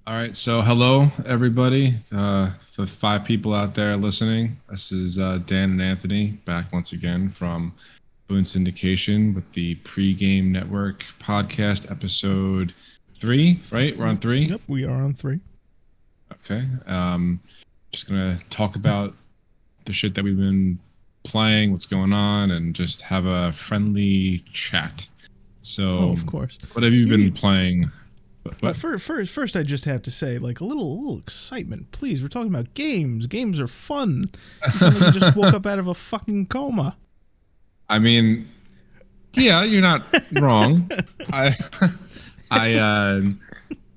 All right, so hello everybody, the five people out there listening. This is Dan and Anthony back once again from BOON Syndication with the Pre-Game Network Podcast, episode 3. Right, we're on 3. Yep, we are on 3. Okay, just gonna talk about the shit that we've been playing, what's going on, and just have a friendly chat. So, of course, what have you been playing? But first, I just have to say, like, a little excitement, please. We're talking about games. Games are fun. You sound like you just woke up out of a fucking coma. I mean, yeah, you're not wrong.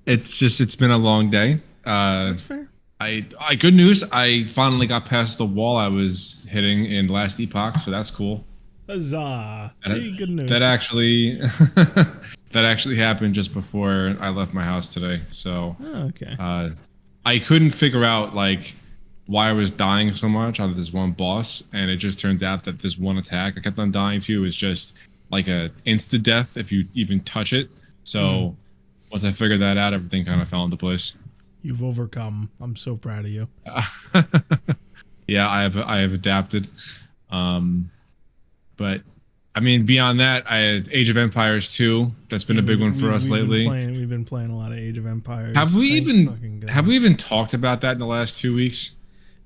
It's been a long day. That's fair. Good news. I finally got past the wall I was hitting in last epoch, so that's cool. Huzzah! See, good news. That actually happened just before I left my house today. So, okay. I couldn't figure out like why I was dying so much on this one boss, and it just turns out that this one attack I kept on dying to is just like a insta death if you even touch it. So once I figured that out, everything kind of fell into place. You've overcome. I'm so proud of you. Yeah, I have adapted. But I mean, beyond that, I had Age of Empires 2. That's been a big one for us lately. We've been playing a lot of Age of Empires. Have we even talked about that in the last 2 weeks?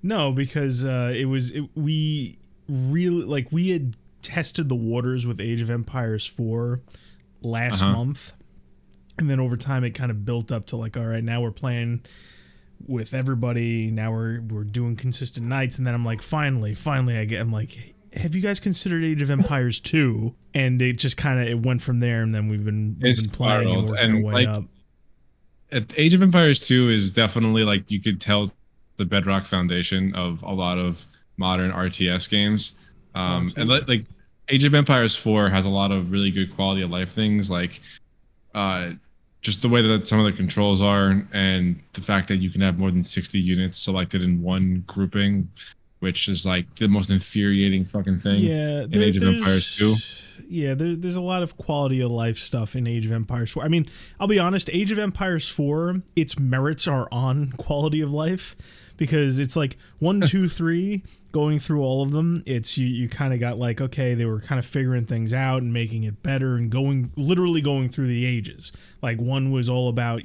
No, because we had tested the waters with Age of Empires 4 last month, and then over time it kind of built up to like, all right, now we're playing with everybody. Now we're doing consistent nights, and then I'm like, finally, I'm like, have you guys considered Age of Empires 2? And it just kind of it went from there, and then we've been playing and working our way up. Age of Empires 2 is definitely like, you could tell, the bedrock foundation of a lot of modern RTS games. And like Age of Empires 4 has a lot of really good quality of life things, like just the way that some of the controls are, and the fact that you can have more than 60 units selected in one grouping, which is like the most infuriating fucking thing in Age of Empires 2. Yeah, there's a lot of quality of life stuff in Age of Empires 4. I mean, I'll be honest, Age of Empires 4, its merits are on quality of life, because it's like 1, 2, 3, going through all of them. It's you kind of got like, okay, they were kind of figuring things out and making it better and literally going through the ages. Like 1 was all about,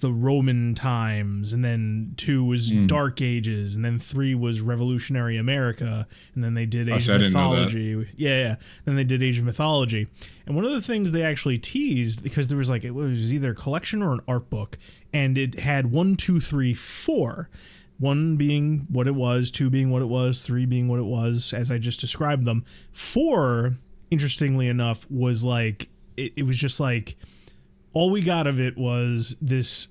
the Roman times, and then 2 was Dark Ages, and then 3 was Revolutionary America, and then they did Age of Mythology. Yeah. Then they did Age of Mythology. And one of the things they actually teased, because there was like, it was either a collection or an art book, and it had 1, 2, 3, 4. 1 being what it was, 2 being what it was, 3 being what it was, as I just described them. 4, interestingly enough, was like, it was just like, all we got of it was this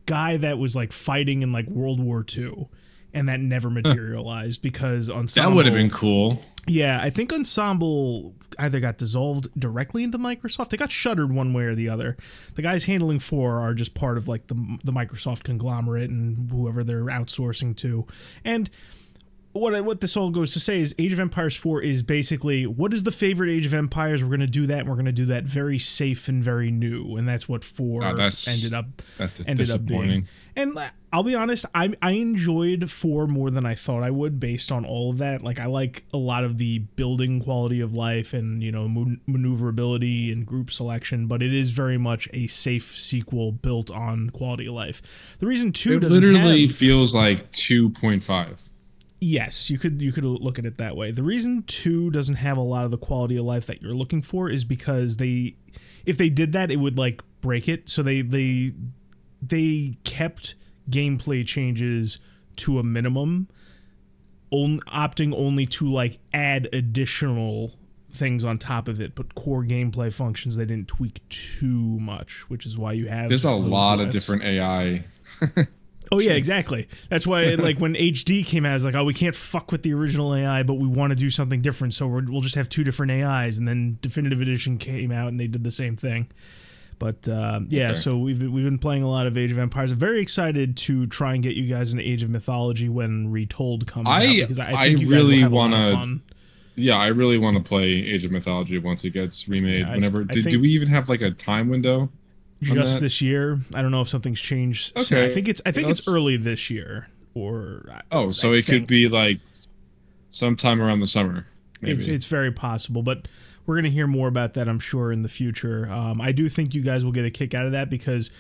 guy that was like fighting in like World War II, and that never materialized because Ensemble... That would have been cool. Yeah, I think Ensemble either got dissolved directly into Microsoft. They got shuttered one way or the other. The guys handling 4 are just part of like the Microsoft conglomerate and whoever they're outsourcing to. And what this all goes to say is Age of Empires 4 is basically, what is the favorite Age of Empires? We're going to do that, and we're going to do that very safe and very new. And that's what 4 ended up being. And I'll be honest, I enjoyed 4 more than I thought I would based on all of that. Like, I like a lot of the building quality of life and, maneuverability and group selection, but it is very much a safe sequel built on quality of life. The reason 2 doesn't literally feels like 2.5. Yes, you could look at it that way. The reason 2 doesn't have a lot of the quality of life that you're looking for is because if they did that, it would like break it. So they kept gameplay changes to a minimum, opting only to like add additional things on top of it, but core gameplay functions they didn't tweak too much, which is why you have there's a lot of different AI. Oh yeah, exactly. That's why, like, when HD came out, I was like, oh, we can't fuck with the original AI, but we want to do something different, so we'll just have 2 different AIs. And then Definitive Edition came out, and they did the same thing. But okay. So we've been playing a lot of Age of Empires. I'm very excited to try and get you guys into Age of Mythology when Retold comes out, because I think you guys will have a lot of fun. Yeah, I really want to play Age of Mythology once it gets remade. Do we even have like a time window? just this year. I don't know if something's changed. Okay. I think it's early this year, or so it could be like sometime around the summer. Maybe. It's very possible, but we're going to hear more about that, I'm sure, in the future. I do think you guys will get a kick out of that because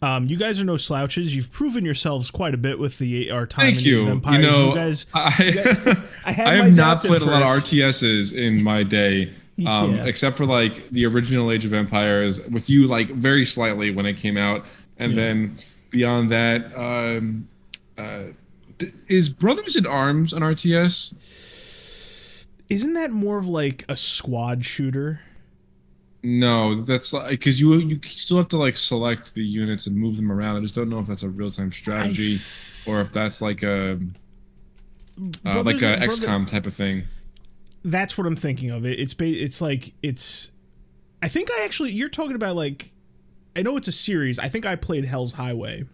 you guys are no slouches. You've proven yourselves quite a bit with our time in Age of Empires. You guys, I have not played a lot of RTSs in my day, except for like the original Age of Empires with you, like very slightly when it came out, and then beyond that, is Brothers in Arms an RTS? Isn't that more of like a squad shooter? No, that's like because you still have to like select the units and move them around. I just don't know if that's a real time strategy or if that's like a XCOM type of thing. That's what I'm thinking of. I think you're talking about like, I know it's a series. I think I played Hell's Highway.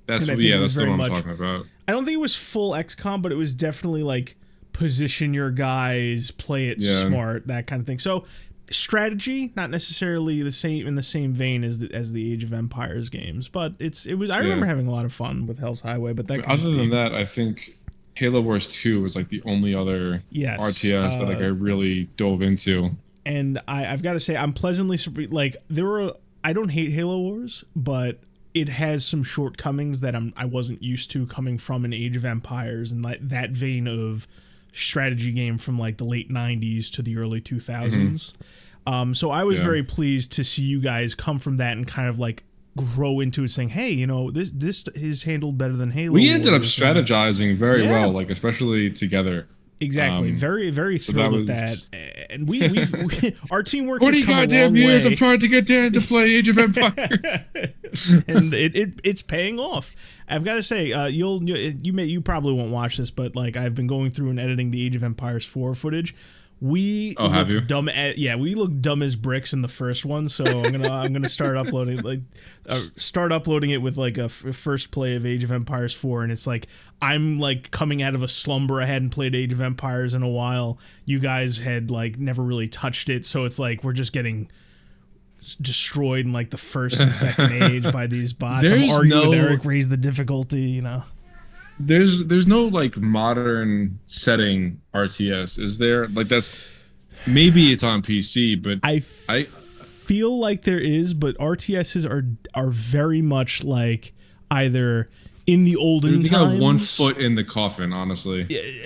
That's the one I'm talking about. I don't think it was full XCOM, but it was definitely like position your guys, play it smart, that kind of thing. So strategy, not necessarily the same vein as the Age of Empires games, but it was. I remember having a lot of fun with Hell's Highway. But other than that, I think Halo Wars 2 was like the only other RTS that like I really dove into. And I've got to say, I'm pleasantly surprised. Like I don't hate Halo Wars, but it has some shortcomings that I wasn't used to coming from an Age of Empires and like that vein of strategy game from like the late 90s to the early 2000s. So I was very pleased to see you guys come from that and kind of like grow into it, saying, hey, this is handled better than Halo. We ended up strategizing very well, like especially together. Exactly. Very, very thrilled with that. And we our teamwork 40 has come goddamn a long years way. of trying to get Dan to play Age of Empires. And it's paying off. I've got to say, you probably won't watch this, but like I've been going through and editing the Age of Empires 4 footage. We look dumb as bricks in the first one, so I'm gonna start uploading it with like a first play of Age of Empires 4, and it's like I'm like coming out of a slumber. I hadn't played Age of Empires in a while. You guys had like never really touched it, so it's like we're just getting destroyed in like the first and second age by these bots. I'm arguing with Eric, raise the difficulty, There's no like modern setting RTS, is there? Like that's maybe it's on PC, but I feel like there is, but RTSs are very much like either in the olden times. Got one foot in the coffin, honestly.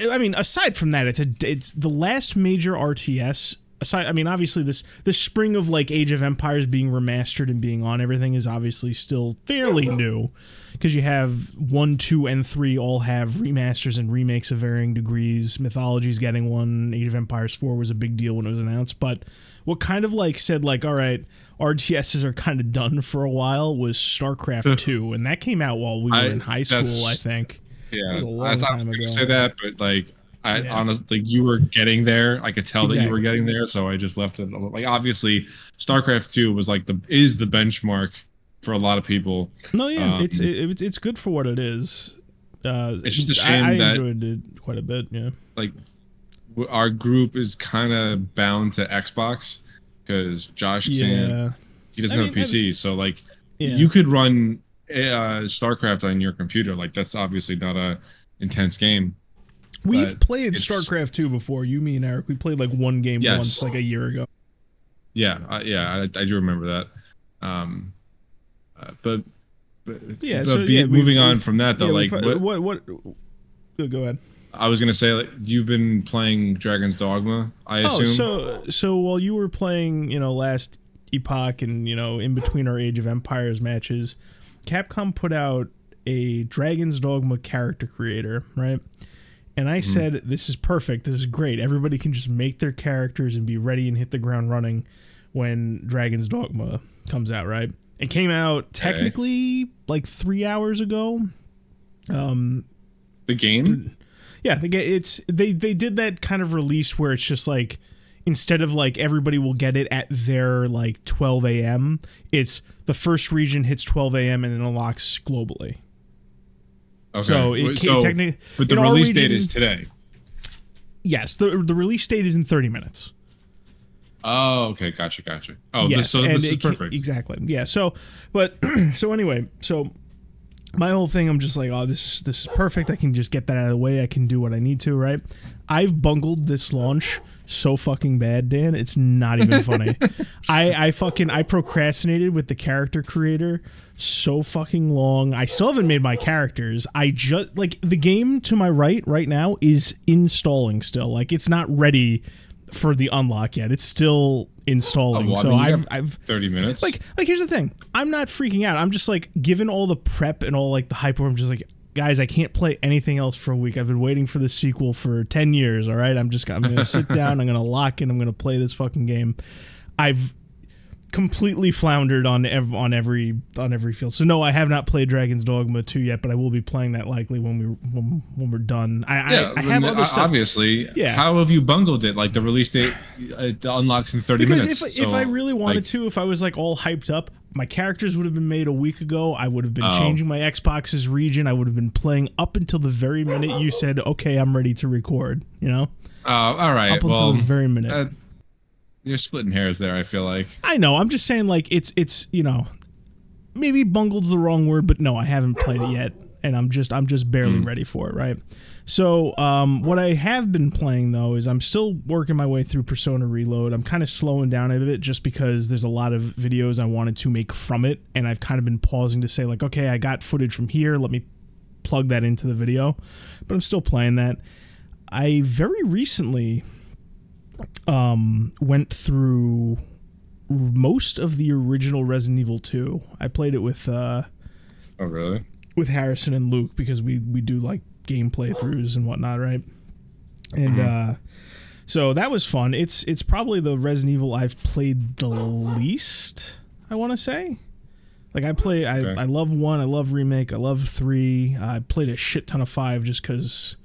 I mean, aside from that, it's the last major RTS. Aside, I mean, obviously this spring of like Age of Empires being remastered and being on everything is obviously still fairly new, because you have 1, 2, and 3 all have remasters and remakes of varying degrees. Mythology's getting one. Age of Empires 4 was a big deal when it was announced, but what kind of like said like, all right, RTSs are kind of done for a while was StarCraft 2, and that came out while we were in high school, I think. Yeah, I thought I was going to say that, but like honestly, you were getting there. I could tell that you were getting there, so I just left it. Like obviously, StarCraft 2 was like is the benchmark for a lot of people. No, yeah, it's good for what it is. It's just a shame that I enjoyed it quite a bit. Yeah, like our group is kind of bound to Xbox because Josh he doesn't have a PC, so like you could run StarCraft on your computer. Like that's obviously not a intense game. We've played StarCraft 2 before. You, me, and Eric. We played like one game once, like a year ago. Yeah, I do remember that. Moving on from that though, like what? Go ahead. I was gonna say, like, you've been playing Dragon's Dogma, I assume. So while you were playing, last Epoch and in between our Age of Empires matches, Capcom put out a Dragon's Dogma character creator, right? And I said, this is perfect. This is great. Everybody can just make their characters and be ready and hit the ground running when Dragon's Dogma comes out, right? It came out technically like 3 hours ago. The game? Yeah, they did that kind of release where it's just like, instead of like everybody will get it at their like 12 a.m., it's the first region hits 12 a.m. and then unlocks globally. Okay. Technically, but the release date is today. Yes, the release date is in 30 minutes. Oh, okay, gotcha. Oh, Yes, this is perfect. Exactly. Yeah. So, but so anyway, so my whole thing, I'm just like, oh, this is perfect. I can just get that out of the way. I can do what I need to, right? I've bungled this launch so fucking bad, Dan. It's not even funny. I procrastinated with the character creator so fucking long. I still haven't made my characters. I just like the game to my right now is installing still. Like it's not ready for the unlock yet. It's still installing. So I've 30 minutes. Like here's the thing. I'm not freaking out. I'm just like, given all the prep and all like the hype, I'm just like, guys, I can't play anything else for a week. I've been waiting for the sequel for 10 years. All right. I'm going to sit down. I'm going to lock in. I'm going to play this fucking game. I've completely floundered on every field. So no, I have not played Dragon's Dogma 2 yet, but I will be playing that likely when we're done. I have other stuff. Obviously. Yeah. How have you bungled it? Like the release date unlocks in 30 minutes. Because if I really wanted to, if I was like all hyped up, my characters would have been made a week ago. I would have been changing my Xbox's region. I would have been playing up until the very minute you said, "Okay, I'm ready to record." You know. All right. Up until the very minute. You're splitting hairs there, I feel like. I know. I'm just saying, like, it's you know, maybe bungled's the wrong word, but no, I haven't played it yet, and I'm just barely ready for it, right? So, what I have been playing, though, is I'm still working my way through Persona Reload. I'm kind of slowing down a bit just because there's a lot of videos I wanted to make from it, and I've kind of been pausing to say, like, okay, I got footage from here, let me plug that into the video, but I'm still playing that. I very recently went through most of the original Resident Evil 2. I played it with oh really? With Harrison and Luke, because we do like game playthroughs and whatnot, right? And so that was fun. It's probably the Resident Evil I've played the least, I want to say. Like I love 1, I love Remake, I love 3. I played a shit ton of 5 just because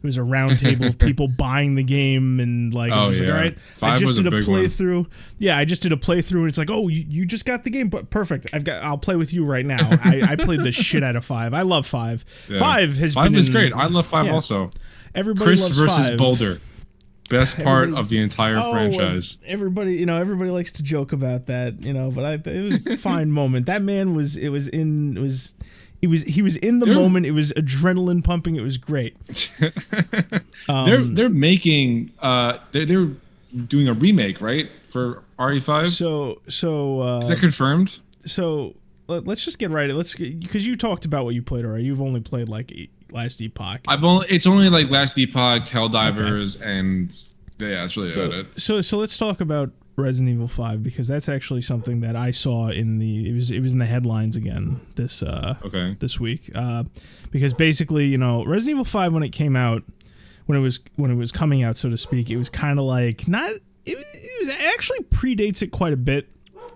it was a round table of people buying the game, and like, I was like, all right, I just did a playthrough. One. Yeah, I just did a playthrough, and it's like, oh, you just got the game, but perfect. I'll play with you right now. I played the shit out of 5. I love 5. Yeah. 5 is great. I love 5 also. Everybody Chris loves versus 5. Boulder, best part of the entire franchise. Everybody likes to joke about that, but it was a fine moment. That man he was in the moment. It was adrenaline pumping. It was great. They're making they're doing a remake, right, for RE5. So is that confirmed? So let's just get right. Because you talked about what you played already. You've only played like Last Epoch. It's only like Last Epoch, Helldivers, and that's really about it. So let's talk about Resident Evil 5, because that's actually something that I saw it was in the headlines again this week, because basically, Resident Evil 5, when it came out, when it was coming out, so to speak, it was kind of like it actually predates it quite a bit,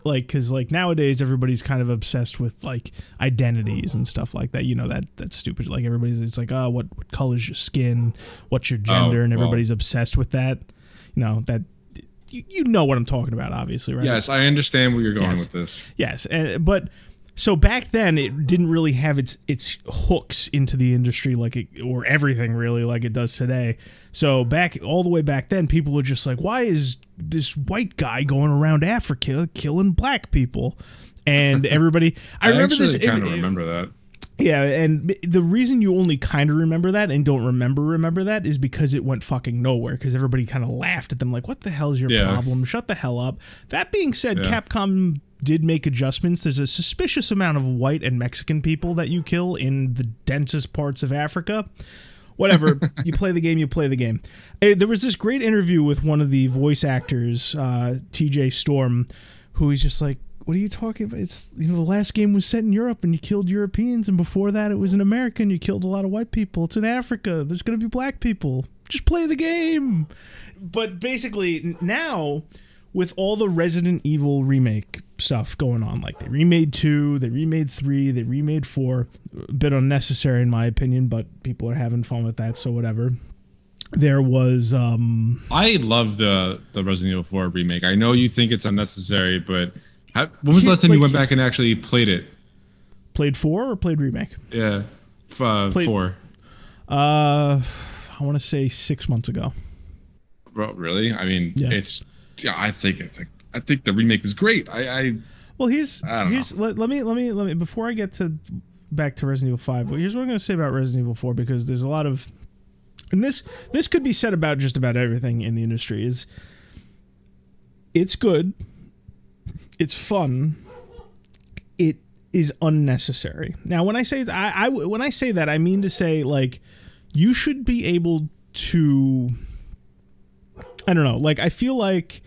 like, because like nowadays everybody's kind of obsessed with like identities and stuff like that, that's stupid, like it's like, oh, what color's your skin, what's your gender, and everybody's obsessed with that, that. You know what I'm talking about, obviously, right? Yes, I understand where you're going with this. Yes, but so back then it didn't really have its hooks into the industry or everything really like it does today. So all the way back then, people were just like, why is this white guy going around Africa killing black people? And everybody, I remember this. Kind of remember that. Yeah, and the reason you only kind of remember that and don't remember that is because it went fucking nowhere, because everybody kind of laughed at them like, what the hell's your problem? Shut the hell up. That being said, Capcom did make adjustments. There's a suspicious amount of white and Mexican people that you kill in the densest parts of Africa. Whatever, you play the game. There was this great interview with one of the voice actors, TJ Storm, who he's just like, what are you talking about? It's the last game was set in Europe and you killed Europeans, and before that it was in America and you killed a lot of white people. It's in Africa. There's going to be black people. Just play the game. But basically now, with all the Resident Evil remake stuff going on, like they remade 2, they remade 3, they remade 4, a bit unnecessary in my opinion, but people are having fun with that, so whatever. There was I love the Resident Evil 4 remake. I know you think it's unnecessary, but when was the last time you went back and actually played it? Played 4 or played Remake? Yeah, 4. I want to say 6 months ago. Bro, really? I mean, it's Yeah, I think the remake is great. Well, let me before I get to back to Resident Evil 5. Well, here's what I'm going to say about Resident Evil 4, because there's a lot of, and this could be said about just about everything in the industry, is it's good, it's fun, it is unnecessary. Now, when I say when I say that, I mean to say, like, you should be able to, I don't know, like, I feel like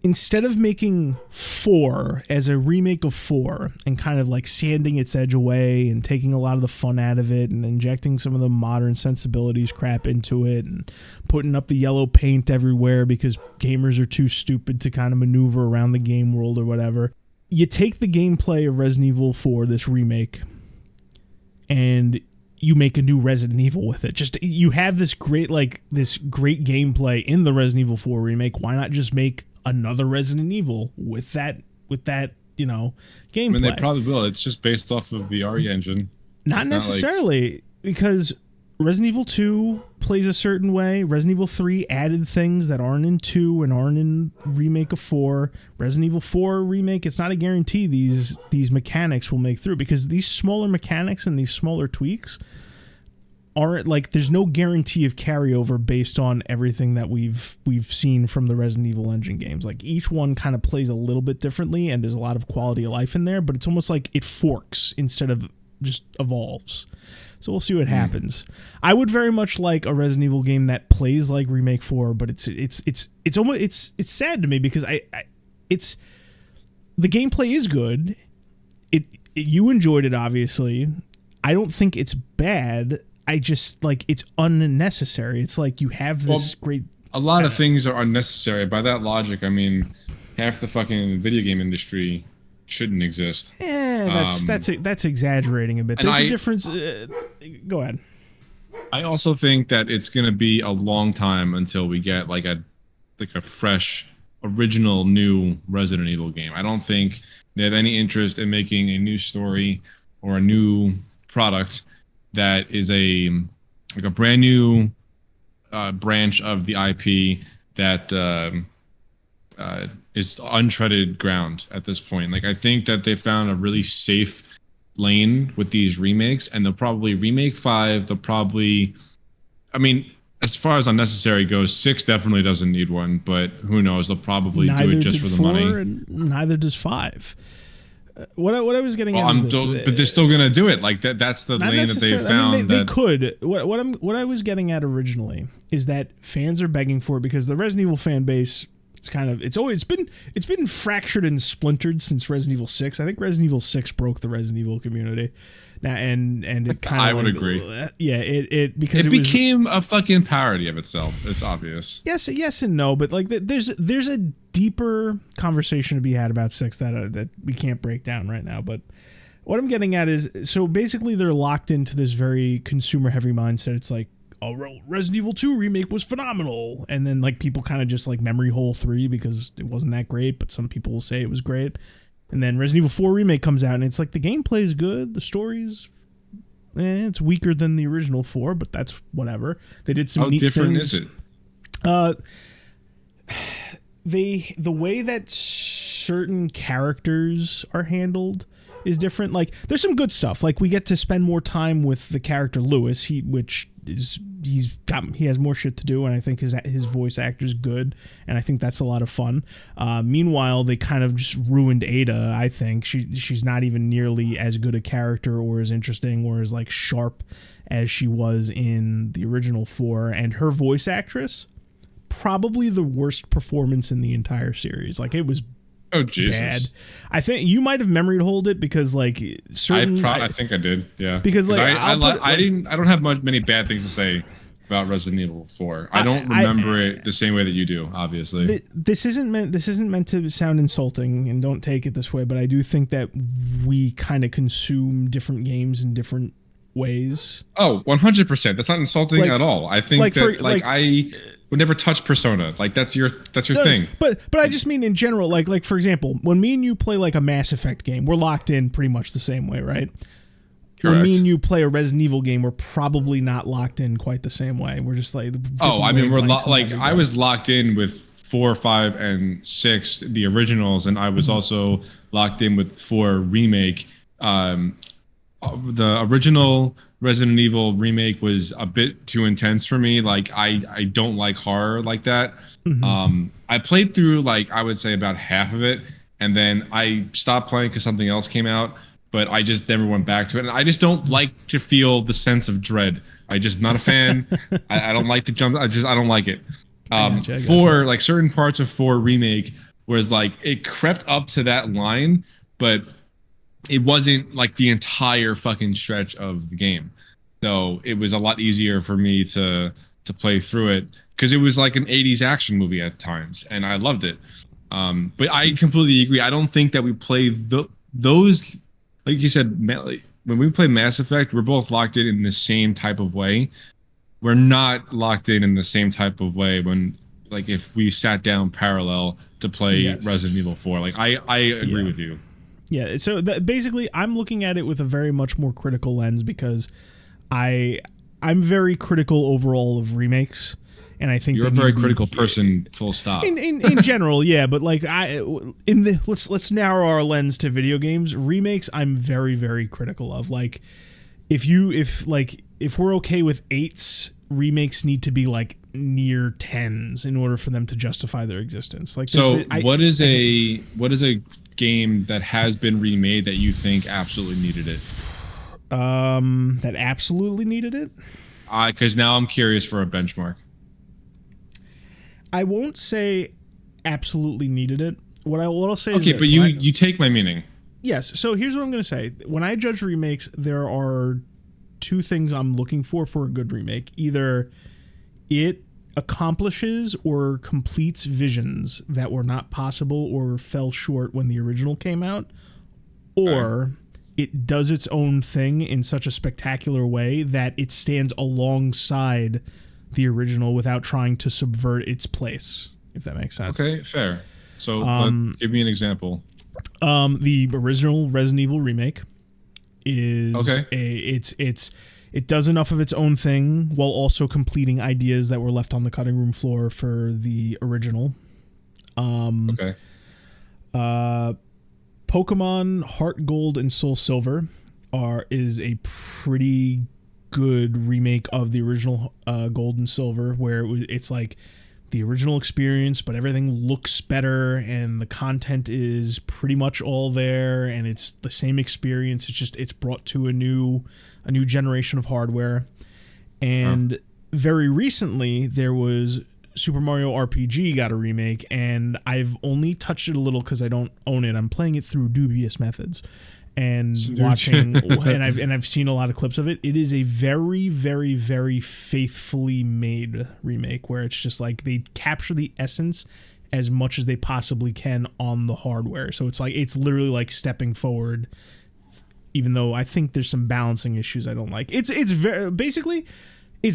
instead of making 4 as a remake of 4 and kind of like sanding its edge away and taking a lot of the fun out of it and injecting some of the modern sensibilities crap into it and putting up the yellow paint everywhere because gamers are too stupid to kind of maneuver around the game world or whatever, you take the gameplay of Resident Evil 4, this remake, and you make a new Resident Evil with it. Just, you have this great gameplay in the Resident Evil 4 remake. Why not just make another Resident Evil with that gameplay? I mean, they probably will. It's just based off of the RE engine. Not necessarily, because Resident Evil 2 plays a certain way. Resident Evil 3 added things that aren't in 2 and aren't in remake of 4. Resident Evil 4 remake, it's not a guarantee these mechanics will make through, because these smaller mechanics and these smaller tweaks aren't, like, there's no guarantee of carryover based on everything that we've seen from the Resident Evil engine games. Like, each one kind of plays a little bit differently, and there's a lot of quality of life in there, but it's almost like it forks instead of just evolves. So we'll see what happens. I would very much like a Resident Evil game that plays like Remake 4, but it's almost sad to me, because it's the gameplay is good. You enjoyed it, obviously. I don't think it's bad. I just, like, it's unnecessary. It's like you have this great... A lot of things are unnecessary. By that logic, I mean, half the fucking video game industry shouldn't exist. That's exaggerating a bit. There's a difference. Go ahead. I also think that it's going to be a long time until we get like a fresh, original, new Resident Evil game. I don't think they have any interest in making a new story or a new product that is a brand new branch of the IP that is untreaded ground at this point. Like, I think that they found a really safe lane with these remakes, and they'll probably remake 5. They'll probably, I mean, as far as unnecessary goes, 6 definitely doesn't need one, but who knows? They'll probably do it just for the money. And neither does 5. What I was getting at is this, but they're still gonna do it like that. That's the lane that they found. I mean, they could. What I was getting at originally is that fans are begging for it, because the Resident Evil fan base, it's been fractured and splintered since Resident Evil 6. I think Resident Evil 6 broke the Resident Evil community. Now and it kind of, I would agree. Yeah, it became a fucking parody of itself. It's obvious. Yes and no, but like there's a deeper conversation to be had about 6 that we can't break down right now. But what I'm getting at is, so basically they're locked into this very consumer heavy mindset. It's like, oh, Resident Evil 2 remake was phenomenal, and then like people kind of just like memory hole 3 because it wasn't that great, but some people will say it was great. And then Resident Evil 4 remake comes out, and it's like the gameplay is good, the story's it's weaker than the original 4, but that's whatever. They did some neat things. How different is it? The way that certain characters are handled is different. Like, there's some good stuff. Like, we get to spend more time with the character Lewis, he has more shit to do, and I think his voice actor's good, and I think that's a lot of fun. Meanwhile, they kind of just ruined Ada. I think she's not even nearly as good a character or as interesting or as like sharp as she was in the original 4, and her voice actress, probably the worst performance in the entire series. Like, it was bad. I think you might have memory hold it, because like I think I did. Yeah, because like I don't have many bad things to say about Resident Evil 4. I don't remember it the same way that you do. Obviously, this isn't meant to sound insulting, and don't take it this way, but I do think that we kind of consume different games in different ways. Oh, 100%. That's not insulting at all. I think I would never touch Persona. Like, that's your thing. But I just mean in general, like for example, when me and you play like a Mass Effect game, we're locked in pretty much the same way, right? Correct. When me and you play a Resident Evil game, we're probably not locked in quite the same way. We're just like, I mean, we're I was locked in with 4, 5, and 6, the originals, and I was also locked in with 4 remake. The original Resident Evil remake was a bit too intense for me. Like I don't like horror like that. I played through like I would say about half of it, and then I stopped playing because something else came out. But I just never went back to it, and I just don't like to feel the sense of dread. I just not a fan. I don't like the jump. I don't like it. For like certain parts of 4 remake, whereas like it crept up to that line, but it wasn't like the entire fucking stretch of the game. So it was a lot easier for me to play through it because it was like an 80s action movie at times, and I loved it. But I completely agree. I don't think that we play those, like you said, when we play Mass Effect, we're both locked in the same type of way. We're not locked in the same type of way when, like, if we sat down parallel to play Resident Evil 4. Like, I agree with you. Yeah, so basically, I'm looking at it with a very much more critical lens because I'm very critical overall of remakes, and I think you're a very critical person. Full stop. In general, yeah, but like let's narrow our lens to video games. Remakes, I'm very very critical of. Like, if we're okay with 8s, remakes need to be like near 10s in order for them to justify their existence. Like, so what is a game that has been remade that you think absolutely needed it? That absolutely needed it? Because now I'm curious for a benchmark. I won't say absolutely needed it. What I'll say is okay, but you take my meaning. Yes. So here's what I'm going to say. When I judge remakes, there are 2 things I'm looking for a good remake. Either it accomplishes or completes visions that were not possible or fell short when the original came out, or it does its own thing in such a spectacular way that it stands alongside the original without trying to subvert its place, if that makes sense. Okay, fair. So give me an example. The original Resident Evil remake is it does enough of its own thing while also completing ideas that were left on the cutting room floor for the original. Pokemon Heart Gold and Soul Silver is a pretty good remake of the original Gold and Silver, where it's like the original experience, but everything looks better and the content is pretty much all there, and it's the same experience. It's brought to a new generation of hardware. And very recently there was Super Mario RPG got a remake, and I've only touched it a little because I don't own it. I'm playing it through dubious methods and watching and I've seen a lot of clips of it. It is a very, very, very faithfully made remake where it's just like they capture the essence as much as they possibly can on the hardware. So it's literally like stepping forward, even though I think there's some balancing issues I don't like. It's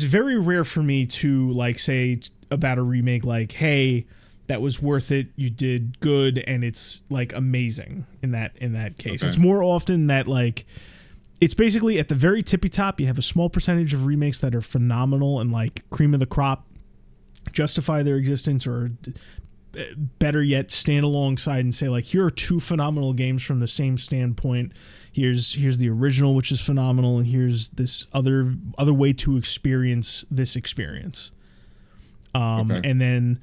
very rare for me to like say about a remake like, hey, that was worth it, you did good, and it's like amazing in that case. Okay. It's more often that like it's basically at the very tippy top you have a small percentage of remakes that are phenomenal and like cream of the crop, justify their existence, or better yet stand alongside and say like, here are 2 phenomenal games from the same standpoint. Here's the original, which is phenomenal, and here's this other way to experience this experience. And then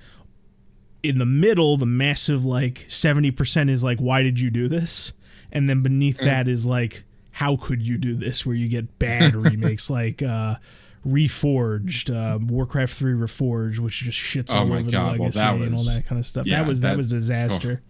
in the middle, the massive like 70% is like, why did you do this? And then beneath that is like, how could you do this? Where you get bad remakes like Reforged, Warcraft 3 Reforged, which just shits all over the legacy and all that kind of stuff. Yeah, that was disaster.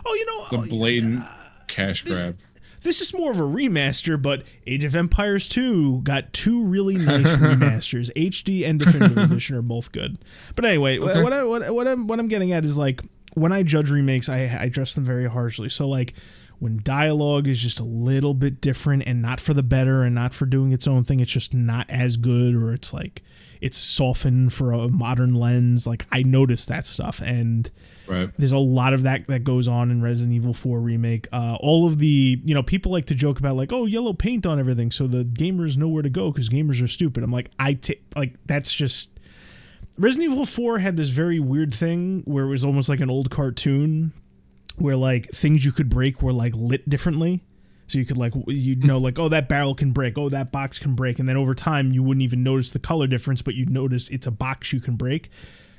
The blatant cash grab. This is more of a remaster, but Age of Empires 2 got 2 really nice remasters. HD and Definitive Edition are both good. But anyway, what I'm getting at is like, when I judge remakes, I address them very harshly. So like, when dialogue is just a little bit different and not for the better and not for doing its own thing, it's just not as good, or it's like it's softened for a modern lens. Like, I notice that stuff, and there's a lot of that goes on in Resident Evil 4 remake. All of the, people like to joke about like, oh, yellow paint on everything, so the gamers know where to go because gamers are stupid. I'm like, that's just, Resident Evil 4 had this very weird thing where it was almost like an old cartoon where like things you could break were like lit differently. So you could like, you'd know like, oh, that barrel can break. Oh, that box can break. And then over time you wouldn't even notice the color difference, but you'd notice it's a box you can break.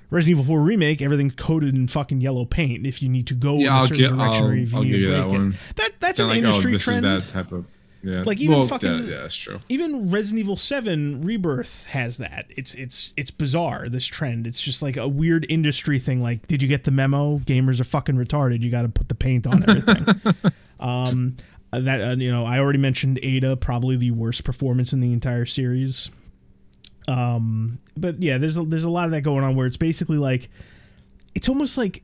Resident Evil 4 Remake, everything's coated in fucking yellow paint. If you need to go in a certain direction or if you need to break it. That's an industry trend. Is that type of... Yeah. Like even fucking that's true. Even Resident Evil 7 Rebirth has that. It's bizarre, this trend. It's just like a weird industry thing. Like, did you get the memo? Gamers are fucking retarded. You got to put the paint on everything. I already mentioned Ada, probably the worst performance in the entire series. But yeah, there's a lot of that going on where it's basically like, it's almost like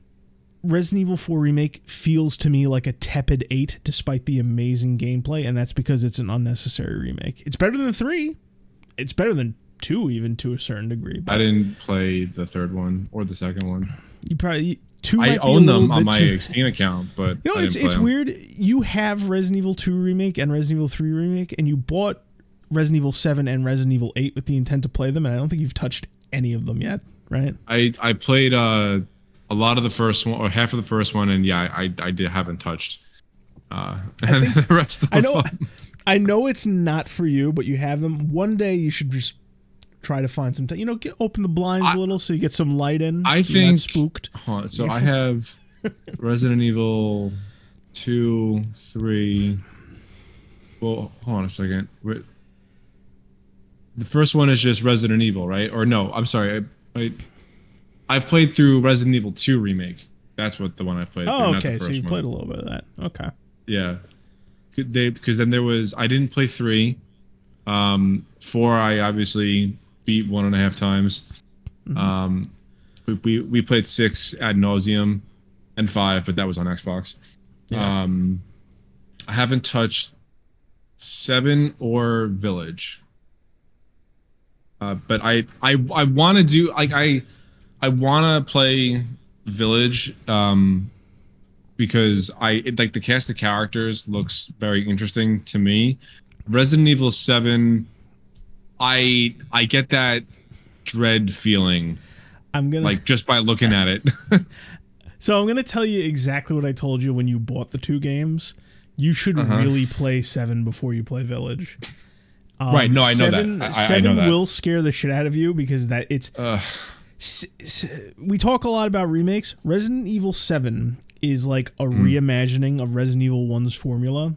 Resident Evil 4 Remake feels to me like a tepid 8 despite the amazing gameplay, and that's because it's an unnecessary remake. It's better than 3. It's better than 2 even to a certain degree. I didn't play the third one or the second one. You probably... I own them on my Steam account, but it's weird. You have Resident Evil 2 Remake and Resident Evil 3 Remake, and you bought Resident Evil 7 and Resident Evil 8 with the intent to play them, and I don't think you've touched any of them yet, right? I played... a lot of the first one, or half of the first one, and yeah, I haven't touched the rest of them. I know it's not for you, but you have them. One day you should just try to find some time. Open the blinds a little so you get some light in. I so you're not spooked. So I have Resident Evil 2, 3. Well, hold on a second. The first one is just Resident Evil, right? Or no, I'm sorry. I've played through Resident Evil 2 Remake. That's what the one I played. Oh, okay. So you played a little bit of that. Okay. Yeah. Because then there was... I didn't play 3. 4, I obviously beat 1.5 times. We played 6 ad nauseum and 5, but that was on Xbox. Yeah. I haven't touched 7 or Village. But I want to do... I want to play Village because the cast of characters looks very interesting to me. Resident Evil 7, I get that dread feeling. Just by looking at it. So I'm gonna tell you exactly what I told you when you bought the 2 games. You should really play 7 before you play Village. Right? No, I know that. 7 I know that. will scare the shit out of you because it's. We talk a lot about remakes. Resident Evil 7 is like a reimagining of Resident Evil 1's formula.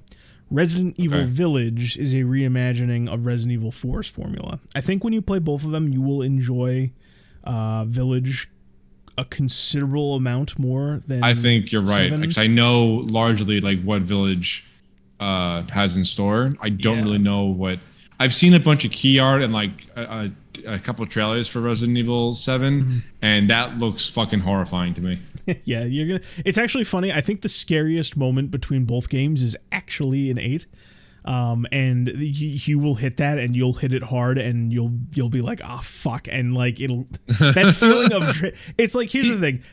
Resident Evil Village is a reimagining of Resident Evil 4's formula. I think when you play both of them, you will enjoy Village a considerable amount more than I think you're right. 7. Because I know largely like what Village has in store. I don't really know what... I've seen a bunch of key art and like a couple of trailers for Resident Evil 7, and that looks fucking horrifying to me. Yeah, it's actually funny. I think the scariest moment between both games is actually in 8. And you will hit that, and you'll hit it hard, and you'll be like, oh fuck, and like it'll that feeling of it's like, here's the thing,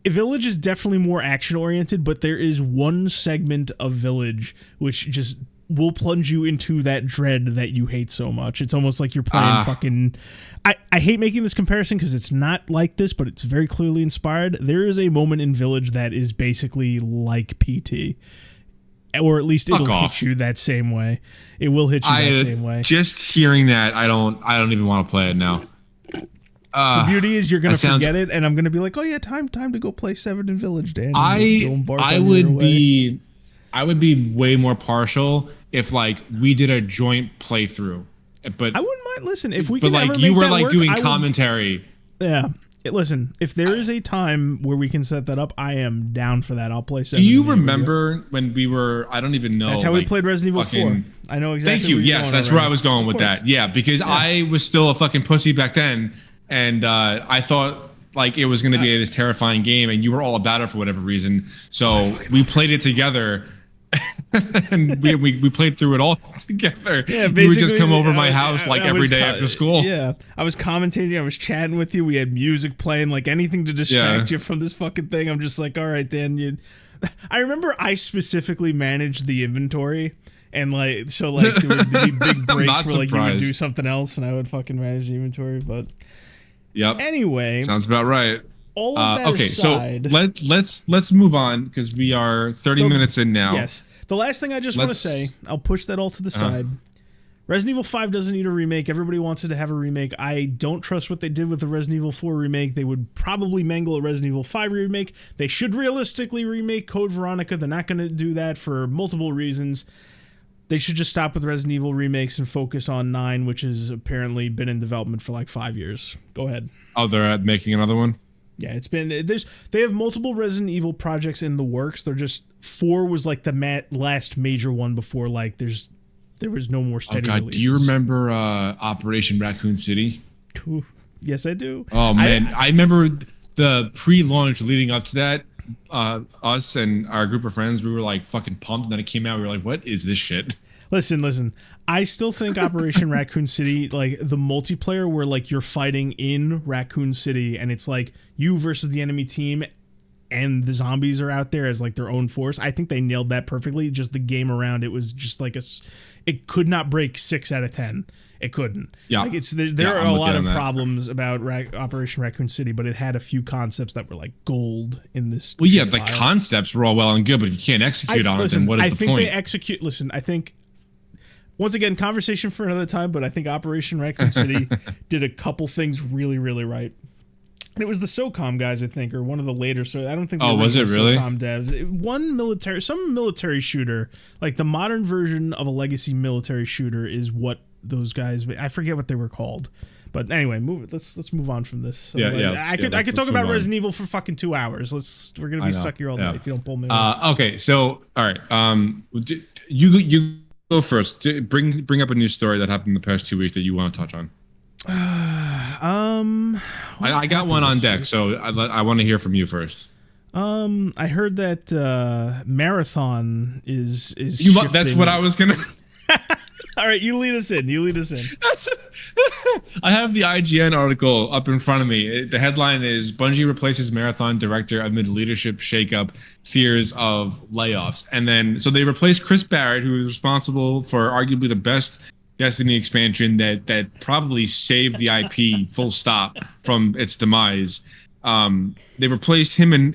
Village is definitely more action oriented, but there is one segment of Village which just will plunge you into that dread that you hate so much. It's almost like you're playing fucking... I hate making this comparison because it's not like this, but it's very clearly inspired. There is a moment in Village that is basically like PT. Or at least it'll hit you that same way. It will hit you that same way. Just hearing that, I don't even want to play it now. The beauty is you're going to forget it, and I'm going to be like, oh yeah, time to go play 7 in Village, Dan. I would be way more partial if like we did a joint playthrough, but I wouldn't mind. Listen, if we but can like ever you make were that like work, doing commentary. Yeah, listen, if there is a time where we can set that up, I am down for that. I'll play 7. Do you remember when we were? I don't even know. That's how we played Resident Evil 4. I know exactly. Thank you. Yes, that's where I was going with that. Yeah, because I was still a fucking pussy back then, and I thought like it was going to be this terrifying game, and you were all about it for whatever reason. So we played it together. And we played through it all together. Yeah, basically, you would just come over my house like every day after school. Yeah, I was commentating, I was chatting with you. We had music playing, like anything to distract you from this fucking thing. I'm just like, all right, Dan. I remember I specifically managed the inventory, and like so like there would be big breaks where like you would do something else, and I would fucking manage the inventory. But Yep. Anyway, Sounds about right. all of that okay, aside, so let's move on because we are 30 minutes in now. Yes. The last thing I just want to say, I'll push that all to the side. Resident Evil 5 doesn't need a remake. Everybody wants it to have a remake. I don't trust what they did with the Resident Evil 4 remake. They would probably mangle a Resident Evil 5 remake. They should realistically remake Code Veronica. They're not going to do that for multiple reasons. They should just stop with Resident Evil remakes and focus on 9, which has apparently been in development for like 5 years. Go ahead. Oh, they're making another one? Yeah, it's been they have multiple Resident Evil projects in the works. They're just 4 was like the last major one before like there was no more steady releases. Do you remember Operation Raccoon City? Yes, I do. Oh man, I remember the pre-launch leading up to that. Us and our group of friends, we were like fucking pumped, and then it came out, we were like, what is this shit? Listen. I still think Operation Raccoon City, like the multiplayer where like you're fighting in Raccoon City and it's like you versus the enemy team and the zombies are out there as like their own force. I think they nailed that perfectly. Just the game around it was just like it could not break 6 out of 10. It couldn't. Yeah. Like there are a lot of problems about Operation Raccoon City, but it had a few concepts that were like gold in this. Well, yeah, the concepts were all well and good, but if you can't execute on it, then what is the point? I think once again, conversation for another time, but I think Operation Raccoon City did a couple things really, really right. And it was the SOCOM guys, I think, or one of the later. So I don't think. Was it really? SOCOM devs. Some military shooter, like the modern version of a legacy military shooter, is what those guys. I forget what they were called, but anyway, let's move on from this. I could talk about Resident Evil for fucking 2 hours. We're gonna be stuck here all night if you don't pull me. Okay, so all right. You go first. Bring up a news story that happened in the past 2 weeks that you want to touch on. I got one on deck, so I want to hear from you first. I heard that Marathon is that's what I was gonna. All right, you lead us in. I have the IGN article up in front of me. The headline is Bungie replaces Marathon director amid leadership shakeup, fears of layoffs. And then, so they replaced Chris Barrett, who is responsible for arguably the best Destiny expansion that probably saved the IP full stop from its demise. They replaced him, and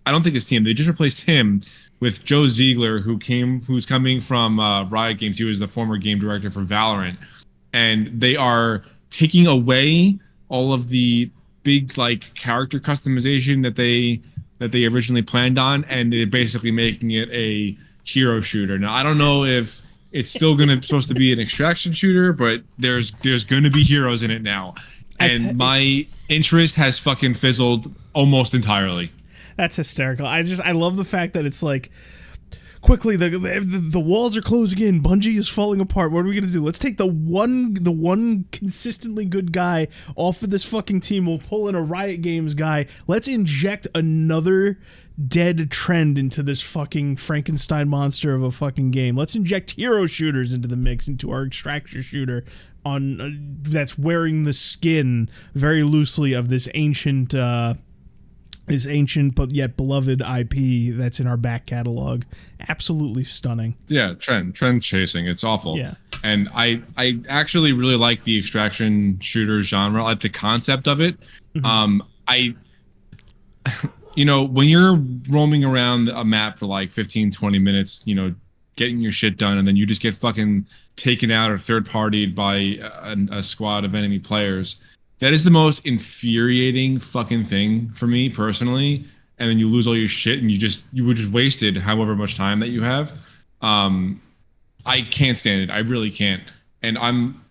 I don't think his team, they just replaced him with Joe Ziegler, who's coming from Riot Games. He was the former game director for Valorant, and they are taking away all of the big like character customization that they originally planned on, and they're basically making it a hero shooter. Now I don't know if it's still supposed to be an extraction shooter, but there's going to be heroes in it now, and my interest has fucking fizzled almost entirely. That's hysterical. I love the fact that it's like, quickly, the walls are closing in. Bungie is falling apart. What are we gonna do? Let's take the one consistently good guy off of this fucking team. We'll pull in a Riot Games guy. Let's inject another dead trend into this fucking Frankenstein monster of a fucking game. Let's inject hero shooters into the mix, into our extraction shooter that's wearing the skin very loosely of this ancient but yet beloved IP that's in our back catalog. Absolutely stunning. Yeah, trend chasing. It's awful. Yeah. And I actually really like the extraction shooter genre, like the concept of it. Mm-hmm. When you're roaming around a map for like 15, 20 minutes, getting your shit done, and then you just get fucking taken out or third-partied by a squad of enemy players. That is the most infuriating fucking thing for me personally. And then you lose all your shit, and you were just wasted however much time that you have. I can't stand it. I really can't. And I'm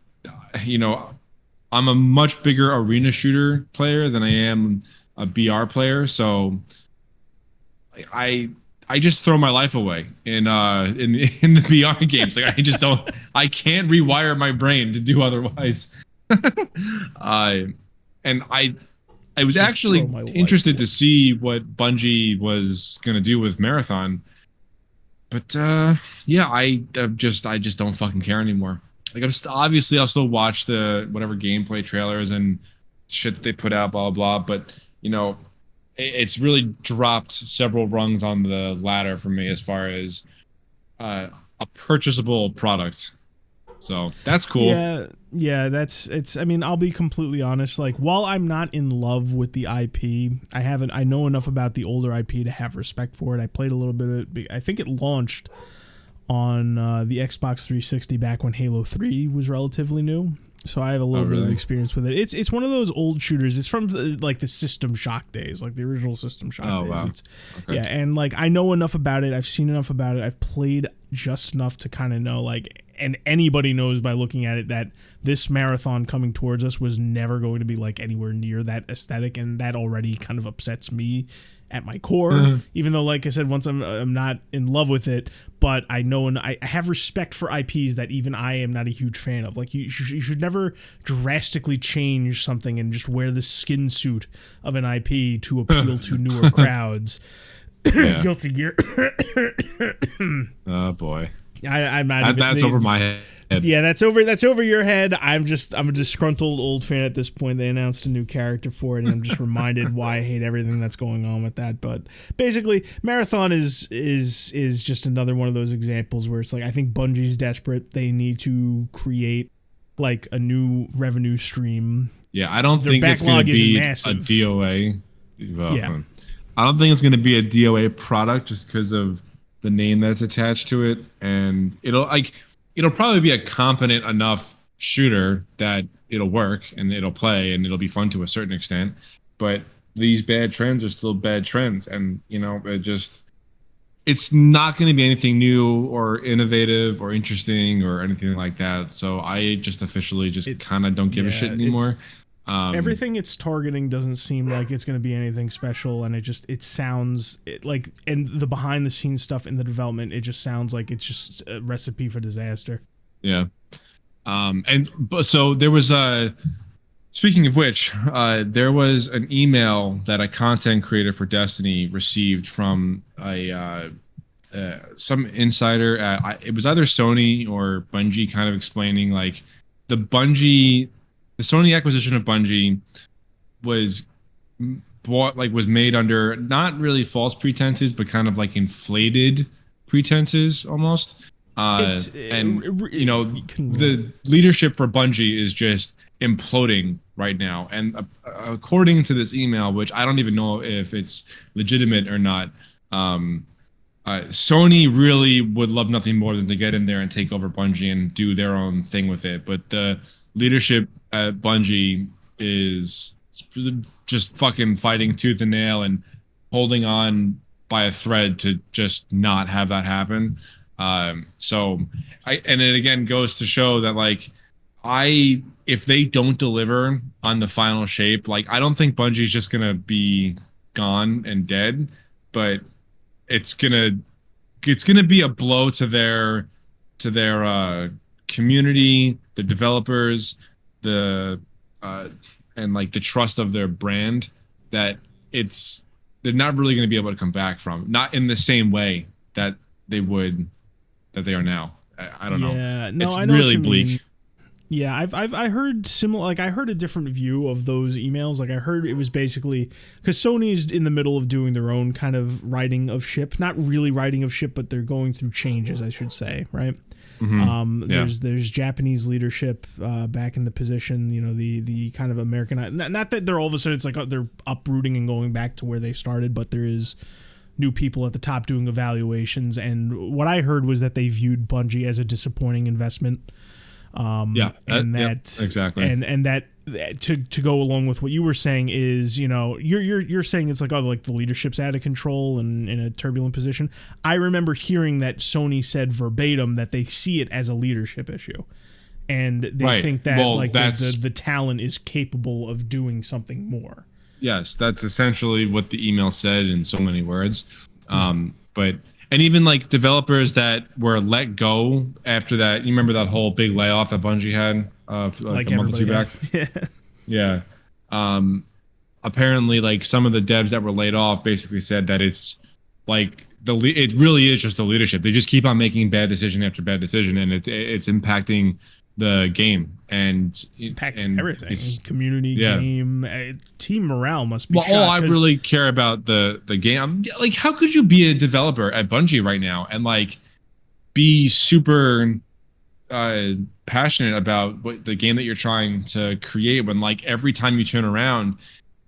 a much bigger arena shooter player than I am a BR player. So I just throw my life away in the BR games. Like I can't rewire my brain to do otherwise. I was actually interested to see what Bungie was gonna do with Marathon, but I just don't fucking care anymore. Like obviously I'll still watch the whatever gameplay trailers and shit that they put out, blah blah. But it's really dropped several rungs on the ladder for me as far as a purchasable product. So that's cool. Yeah, Yeah, it's I mean, I'll be completely honest, like while I'm not in love with the IP, I know enough about the older IP to have respect for it. I played a little bit of it. I think it launched on the Xbox 360 back when Halo 3 was relatively new. So I have a little bit of experience with it. It's one of those old shooters. It's from like the System Shock days, like the original System Shock days. Wow. Okay. Yeah, and like I know enough about it. I've seen enough about it. I've played just enough to kind of know, like, and anybody knows by looking at it that this marathon coming towards us was never going to be like anywhere near that aesthetic, and that already kind of upsets me at my core, even though, like I said, once I'm not in love with it, but I know and I have respect for IPs that even I am not a huge fan of. Like you should never drastically change something and just wear the skin suit of an IP to appeal to newer crowds. Guilty Gear. Oh boy, I'm not. That's over my head. Yeah, that's over your head. I'm a disgruntled old fan at this point. They announced a new character for it, and I'm just reminded why I hate everything that's going on with that. But basically, Marathon is just another one of those examples where it's like, I think Bungie's desperate. They need to create like a new revenue stream. Yeah, I don't think it's going to be a DOA. Yeah. I don't think it's going to be a DOA product just because of the name that's attached to it, and it'll probably be a competent enough shooter that it'll work and it'll play and it'll be fun to a certain extent. But these bad trends are still bad trends, and it's not going to be anything new or innovative or interesting or anything like that. So I just officially kind of don't give a shit anymore. Everything it's targeting doesn't seem like it's going to be anything special, and it sounds like, and the behind the scenes stuff in the development, it just sounds like it's just a recipe for disaster. Yeah. So there was speaking of which, there was an email that a content creator for Destiny received from some insider at, it was either Sony or Bungie, kind of explaining like the Sony acquisition of Bungie was made under not really false pretenses, but kind of like inflated pretenses almost. The leadership for Bungie is just imploding right now. And according to this email, which I don't even know if it's legitimate or not, Sony really would love nothing more than to get in there and take over Bungie and do their own thing with it. But the leadership at Bungie is just fucking fighting tooth and nail and holding on by a thread to just not have that happen. And it again goes to show that like if they don't deliver on the final shape, like I don't think Bungie's just gonna be gone and dead, but it's gonna be a blow to their community, the developers, and like the trust of their brand, that they're not really going to be able to come back from, not in the same way that they are now. I don't know. No, it's really bleak. Yeah, I heard similar. Like I heard a different view of those emails. Like I heard it was basically because Sony's in the middle of doing their own kind of writing of ship, not really writing of ship, but they're going through changes, I should say, right? Mm-hmm. There's Japanese leadership back in the position, the kind of American, not that they're all of a sudden it's like they're uprooting and going back to where they started, but there is new people at the top doing evaluations, and what I heard was that they viewed Bungie as a disappointing investment. Exactly. And that to go along with what you were saying is, you're saying it's like, like the leadership's out of control and in a turbulent position. I remember hearing that Sony said verbatim that they see it as a leadership issue, and they think that the talent is capable of doing something more. Yes, that's essentially what the email said in so many words. And even like developers that were let go after that, you remember that whole big layoff that Bungie had like a month or two back? Yeah. Apparently, like some of the devs that were laid off basically said that it's like it really is just the leadership. They just keep on making bad decision after bad decision, and it's impacting the game and everything. Community, game, team morale must be. Well, all I really care about the game. Like, how could you be a developer at Bungie right now and like be super passionate about what the game that you're trying to create when like every time you turn around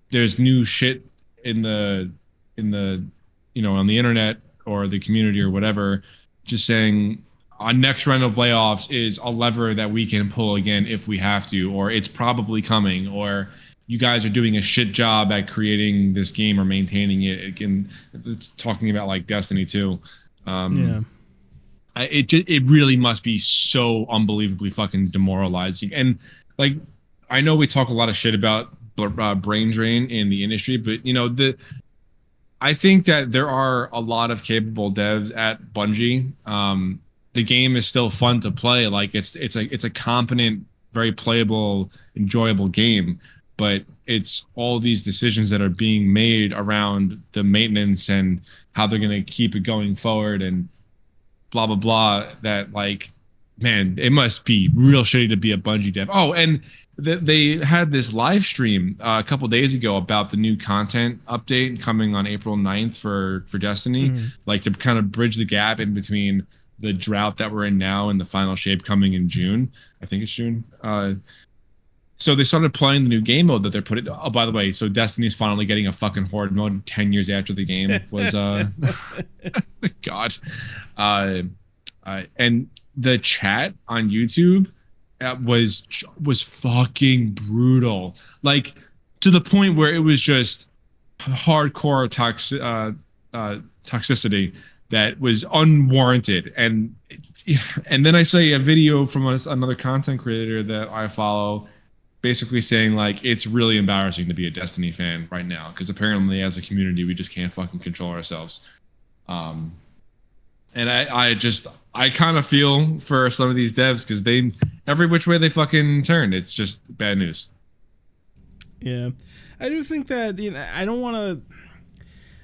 there's new shit in the on the internet or the community or whatever, just saying our next round of layoffs is a lever that we can pull again if we have to, or it's probably coming, or you guys are doing a shit job at creating this game or maintaining it. Again, it's talking about like Destiny 2. It really must be so unbelievably fucking demoralizing. And like, I know we talk a lot of shit about brain drain in the industry, but I think that there are a lot of capable devs at Bungie. The game is still fun to play. Like it's a competent, very playable, enjoyable game, but it's all these decisions that are being made around the maintenance and how they're going to keep it going forward and blah blah blah, that like, man, it must be real shitty to be a Bungie dev. Oh, and they had this live stream a couple days ago about the new content update coming on April 9th for Destiny, like to kind of bridge the gap in between the drought that we're in now and the final shape coming in June. I think it's June. So they started playing the new game mode that they're putting. Oh, by the way, so Destiny's finally getting a fucking horde mode 10 years after the game was God. And the chat on YouTube was fucking brutal, like to the point where it was just hardcore toxicity that was unwarranted. And then I saw a video from another content creator that I follow, basically saying like it's really embarrassing to be a Destiny fan right now because apparently as a community we just can't fucking control ourselves. And I kind of feel for some of these devs because they, every which way they fucking turn, it's just bad news. Yeah, I do think that, I don't want to.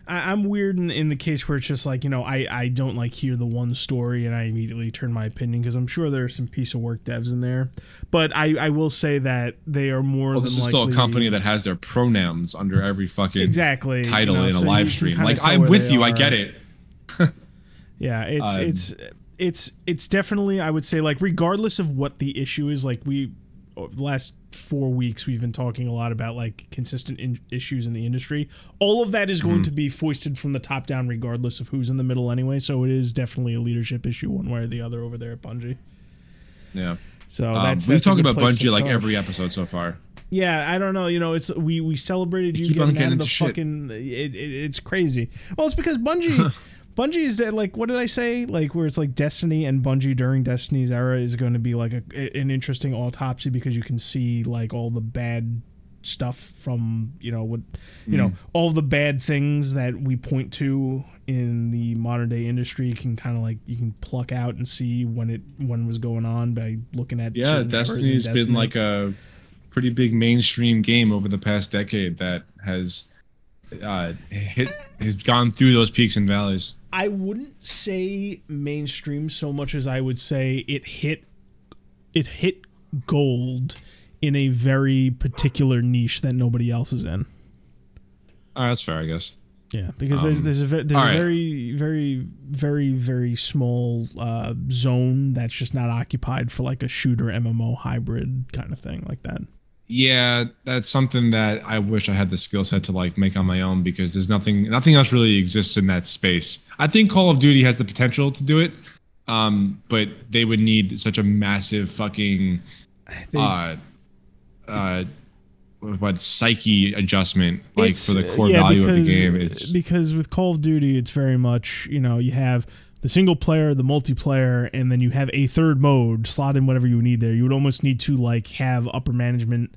I'm weird in the case where it's just like, I don't like hear the one story and I immediately turn my opinion because I'm sure there are some piece of work devs in there. But I will say that they are more than likely. This is still a company that has their pronouns under every fucking title in a live stream. Like, I'm with you. I get it. Yeah, it's definitely, I would say, like, regardless of what the issue is, like the last 4 weeks we've been talking a lot about like consistent issues in the industry. All of that is going to be foisted from the top down regardless of who's in the middle anyway, so it is definitely a leadership issue one way or the other over there at Bungie. Yeah. So we've talked about Bungie like every episode so far. Yeah, I don't know. It's we celebrated you getting out of the fucking. It's crazy. Well, it's because Bungie. Bungie is like, what did I say? Like, where it's like Destiny and Bungie during Destiny's era is going to be like an interesting autopsy because you can see like all the bad stuff from all the bad things that we point to in the modern day industry can kind of like you can pluck out and see when was going on by looking at Destiny's been like a pretty big mainstream game over the past decade that has gone through those peaks and valleys. I wouldn't say mainstream so much as I would say it hit gold in a very particular niche that nobody else is in. That's fair, I guess. Yeah, because there's a very, very, very, very small zone that's just not occupied for like a shooter MMO hybrid kind of thing like that. Yeah, that's something that I wish I had the skill set to like make on my own because there's nothing else really exists in that space. I think Call of Duty has the potential to do it, but they would need such a massive fucking psyche adjustment like for the core value of the game. Because with Call of Duty, it's very much you have the single player, the multiplayer, and then you have a third mode. Slot in whatever you need there. You would almost need to like have upper management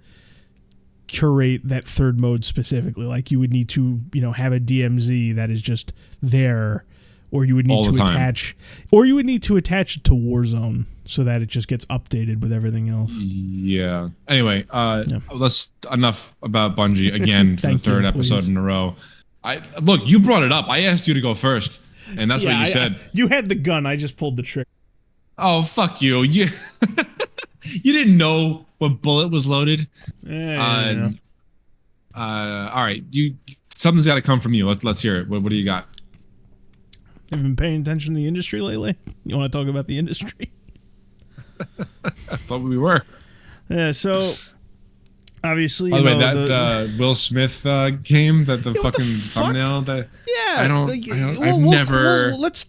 curate that third mode specifically. Like you would need to have a DMZ that is just there, or you would need to attach it to Warzone so that it just gets updated with everything else. Yeah. Anyway, let's enough about Bungie again for the third episode in a row. Look, you brought it up. I asked you to go first. And that's what you said. You had the gun. I just pulled the trigger. Oh, fuck you. You didn't know what bullet was loaded. Yeah. All right. Something's got to come from you. Let's hear it. What do you got? Have you been paying attention to the industry lately? You want to talk about the industry? I thought we were. Yeah, so obviously, by the way, that Will Smith game, that the fucking thumbnail, that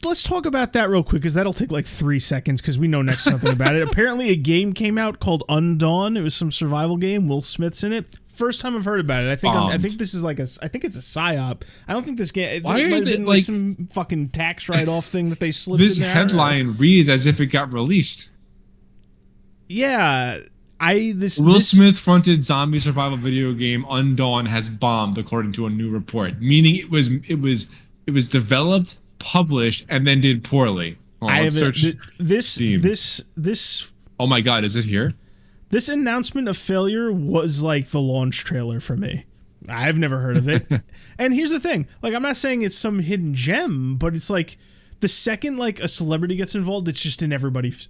let's talk about that real quick, because that'll take like 3 seconds, because we know next to nothing about it. Apparently a game came out called Undawn. It was some survival game. Will Smith's in it. First time I've heard about it. I think this is I think it's a psyop. I don't think this game. Why might have been like some fucking tax write-off thing that they slipped this in there. headline reads as if it got released. Yeah. Will Smith fronted zombie survival video game Undawn has bombed, according to a new report. Meaning it was developed, published, and then did poorly. This. Oh my God! Is it here? This announcement of failure was like the launch trailer for me. I've never heard of it. And here's the thing: like, I'm not saying it's some hidden gem, but it's like the second like a celebrity gets involved, it's just in everybody's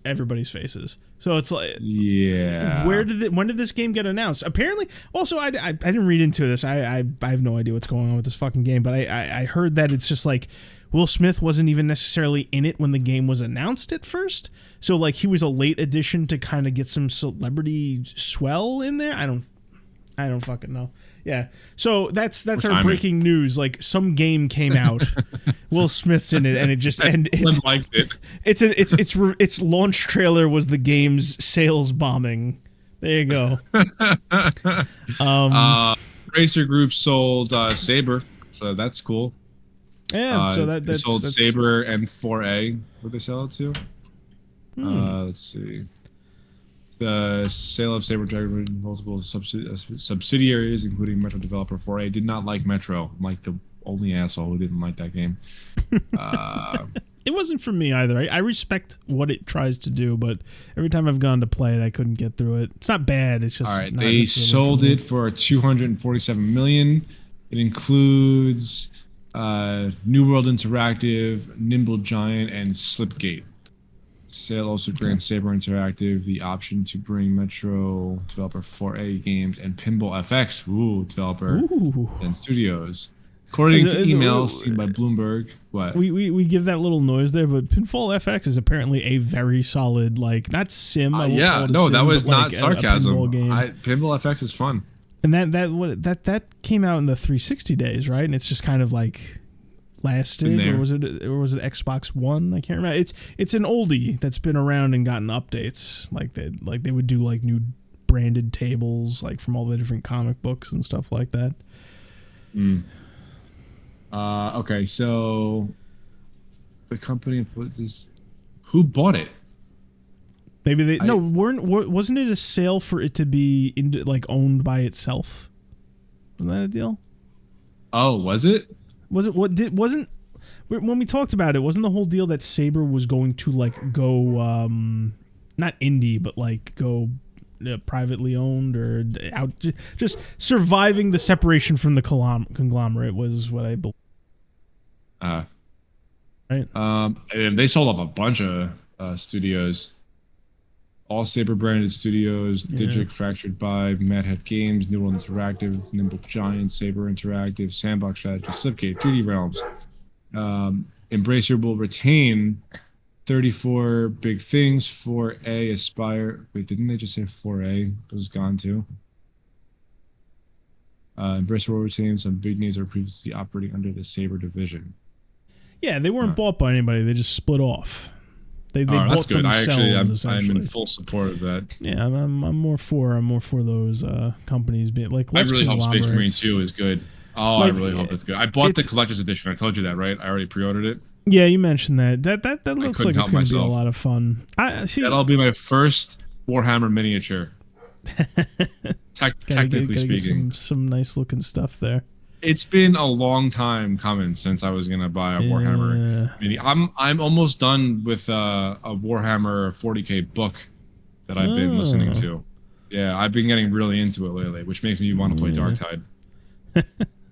faces. So it's like, yeah. When did this game get announced? Apparently, also I didn't read into this. I have no idea what's going on with this fucking game, but I heard that it's just like Will Smith wasn't even necessarily in it when the game was announced at first. So like he was a late addition to kind of get some celebrity swell in there. I don't fucking know. Yeah. So that's our breaking news. Like, some game came out, Will Smith's in it, and it's liked it. Its launch trailer was the game's sales bombing. There you go. Racer Group sold Saber, so that's cool. Yeah. So they sold Saber and 4A. What they sell it to? Let's see. The sale of Saber Dragon multiple subsidiaries, including Metro developer 4A, did not like Metro. I'm like the only asshole who didn't like that game. It wasn't for me either. I respect what it tries to do, but every time I've gone to play it, I couldn't get through it. It's not bad. It's just all right. They sold it for $247 million. It includes New World Interactive, Nimble Giant, and Slipgate. Sale also grants Saber Interactive the option to bring Metro developer 4A games and Pinball FX developer and studios. According to emails seen by Bloomberg, what? We give that little noise there, but Pinball FX is apparently a very solid, like, not sim. That was not sarcasm. Pinball FX is fun. And that came out in the 360 days, right? And it's just kind of like lasted, or was it Xbox One? I can't remember. It's an oldie that's been around and gotten updates. Like they would do like new branded tables, like from all the different comic books and stuff like that. Okay, so the company who bought it? Maybe wasn't it a sale for it to be owned by itself? Wasn't that a deal? Oh, was it? Wasn't when we talked about it, wasn't the whole deal that Saber was going to like go not indie, but like go privately owned or out, just surviving the separation from the conglomerate was what I believe. Right. And they sold off a bunch of studios. All Saber branded studios: Digic, Fractured by, Mad Hat Games, New World Interactive, Nimble Giant, Saber Interactive, Sandbox Strategy, Slipgate, 3D Realms. Embracer will retain 34 big things. 4A, Aspire. Wait, didn't they just say 4A? It was gone too. Embracer will retain some big names that were previously operating under the Saber division. Yeah, they weren't bought by anybody. They just split off. They bought that's good. themselves. I'm in full support of that. Yeah, I'm more for those companies being like. I really hope Space Marine 2 is good. Oh, I really hope it's good. I bought the collector's edition. I told you that, right? I already pre-ordered it. Yeah, you mentioned that. That looks like it's going to be a lot of fun. That'll be my first Warhammer miniature. Technically speaking, some nice looking stuff there. It's been a long time coming since I was gonna buy a Warhammer mini. I'm almost done with a Warhammer 40K book that I've been listening to. Yeah, I've been getting really into it lately, which makes me want to play Darktide.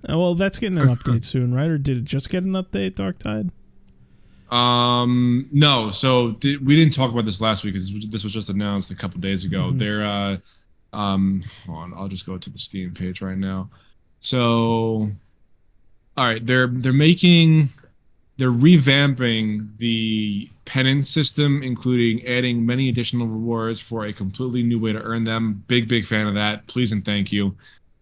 Well, that's getting an update soon, right? Or did it just get an update, Darktide? No. So we didn't talk about this last week because this was just announced a couple days ago. They're hold on, I'll just go to the Steam page right now. So, all right, they're revamping the penance system, including adding many additional rewards for a completely new way to earn them. Big fan of that. Please and thank you.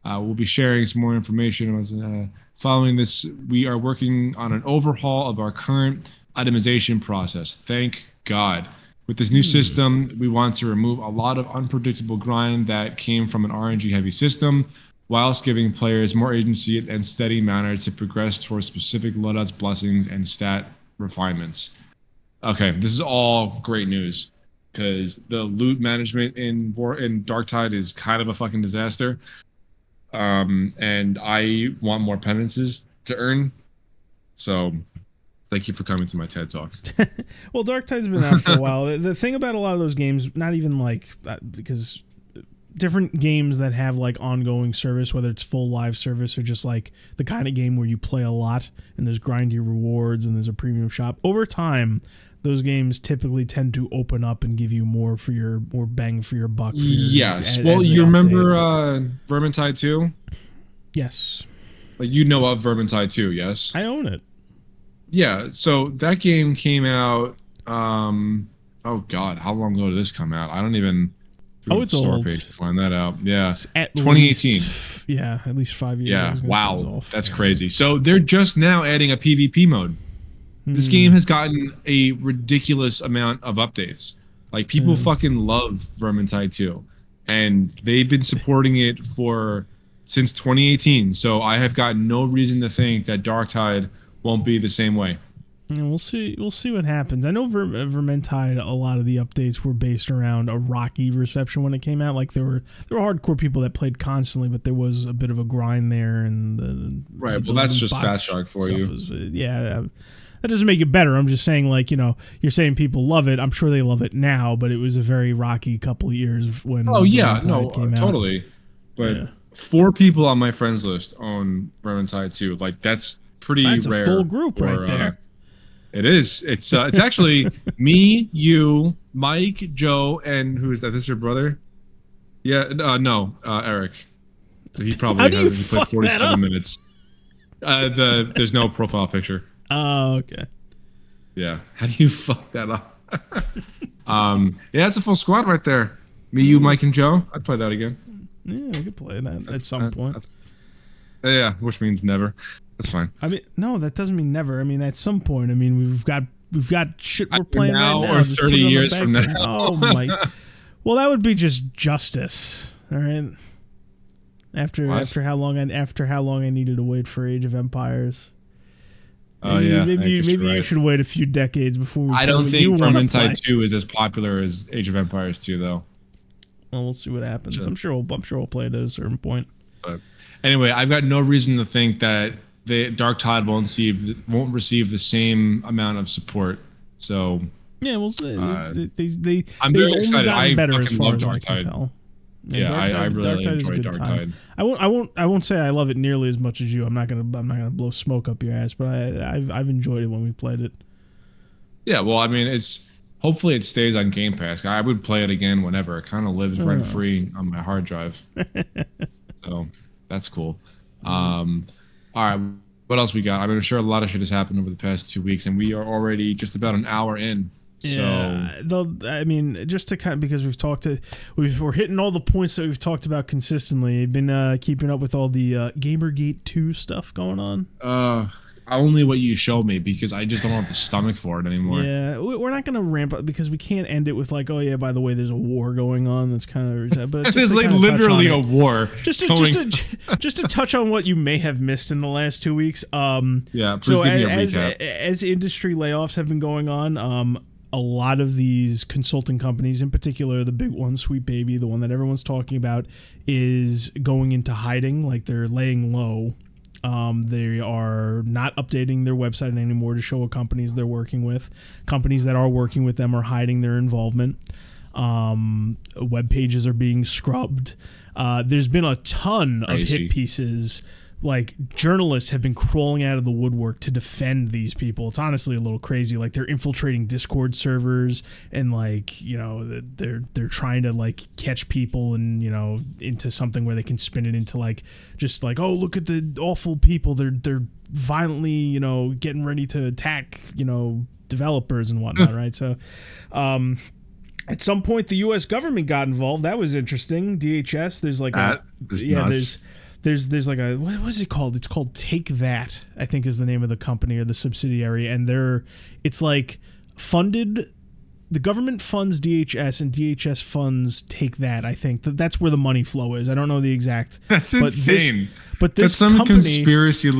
We'll be sharing some more information. Following this, we are working on an overhaul of our current itemization process. Thank God. With this new system, we want to remove a lot of unpredictable grind that came from an RNG-heavy system, whilst giving players more agency and steady manner to progress towards specific loadouts, blessings, and stat refinements. Okay, this is all great news, because the loot management in Darktide is kind of a fucking disaster. And I want more penances to earn. So thank you for coming to my TED Talk. Well, Darktide's been out for a while. The thing about a lot of those games, not even like because different games that have like ongoing service, whether it's full live service or just like the kind of game where you play a lot and there's grindy rewards and there's a premium shop, over time those games typically tend to open up and give you more bang for your buck. Yes. Well, you remember Vermintide 2? Yes. Like, you know of Vermintide 2, yes? I own it. Yeah, so that game came out, oh god, how long ago did this come out? I don't even it's the store old. page to find that out. Yeah, at 2018. Least, yeah, at least 5 years. Yeah, wow, that's crazy. So they're just now adding a PvP mode. This game has gotten a ridiculous amount of updates. Like, people fucking love Vermintide 2, and they've been supporting it since 2018. So I have got no reason to think that Darktide won't be the same way. Yeah, we'll see what happens. I know Vermintide, a lot of the updates were based around a rocky reception when it came out. Like, there were hardcore people that played constantly, but there was a bit of a grind there, and right. Well, that's just Fat Shark for you. That doesn't make it better. I'm just saying, like, you know, you're saying people love it. I'm sure they love it now, but it was a very rocky couple of years when. Oh yeah, no, totally. But 4 people on my friends list own Vermintide 2. Like, that's pretty rare. That's a full group right there. It is. It's actually me, you, Mike, Joe, and who is that? This is your brother? Yeah. No. Eric. He probably played 47 minutes. There's no profile picture. Oh, okay. Yeah. How do you fuck that up? Yeah, it's a full squad right there. Me, you, Mike, and Joe. I'd play that again. Yeah, we could play that at some point. Yeah, which means never. That's fine. I mean, no, that doesn't mean never. I mean, at some point. I mean, we've got shit we're playing now right now. Or 30 years from now. Oh my. Well, that would be just justice. All right. After how long I needed to wait for Age of Empires. Oh yeah. Maybe you should wait a few decades before. I don't think Vermintide 2 is as popular as Age of Empires 2, though. Well, we'll see what happens. Sure. I'm sure we'll play it at a certain point. But anyway, I've got no reason to think that the Darktide won't receive the same amount of support. So yeah, well, I'm very excited. I fucking love Darktide. Yeah, I really enjoy Darktide. I won't say I love it nearly as much as you. I'm not gonna blow smoke up your ass, but I've enjoyed it when we played it. Yeah, well, I mean, hopefully it stays on Game Pass. I would play it again whenever. It kind of lives rent free on my hard drive. So that's cool. All right, what else we got? I mean, I'm sure a lot of shit has happened over the past 2 weeks, and we are already just about an hour in. Yeah, I mean, just to kind of, because we're hitting all the points that we've talked about consistently. I've been keeping up with all the Gamergate 2 stuff going on. Only what you showed me, because I just don't have the stomach for it anymore. Yeah, we're not going to ramp up, because we can't end it with like, oh yeah, by the way, there's a war going on. That's kind of, but it's like literally a war. Just to touch on what you may have missed in the last 2 weeks. Yeah, please give me a recap. As industry layoffs have been going on, a lot of these consulting companies, in particular the big one, Sweet Baby, the one that everyone's talking about, is going into hiding. Like, they're laying low. They are not updating their website anymore to show what companies they're working with. Companies that are working with them are hiding their involvement. Web pages are being scrubbed. There's been a ton of hit pieces. Like, journalists have been crawling out of the woodwork to defend these people. It's honestly a little crazy. Like, they're infiltrating Discord servers, and like, you know, they're trying to like catch people and, you know, into something where they can spin it into like, just like, oh, look at the awful people. They're violently, you know, getting ready to attack, you know, developers and whatnot, right? So, at some point, the U.S. government got involved. That was interesting. DHS. There's like nuts. There's like a what was it called? It's called Take That, I think is the name of the company or the subsidiary, and it's like funded. The government funds DHS and DHS funds Take That. I think that's where the money flow is. I don't know the exact. That's insane. But this that's some company, conspiracy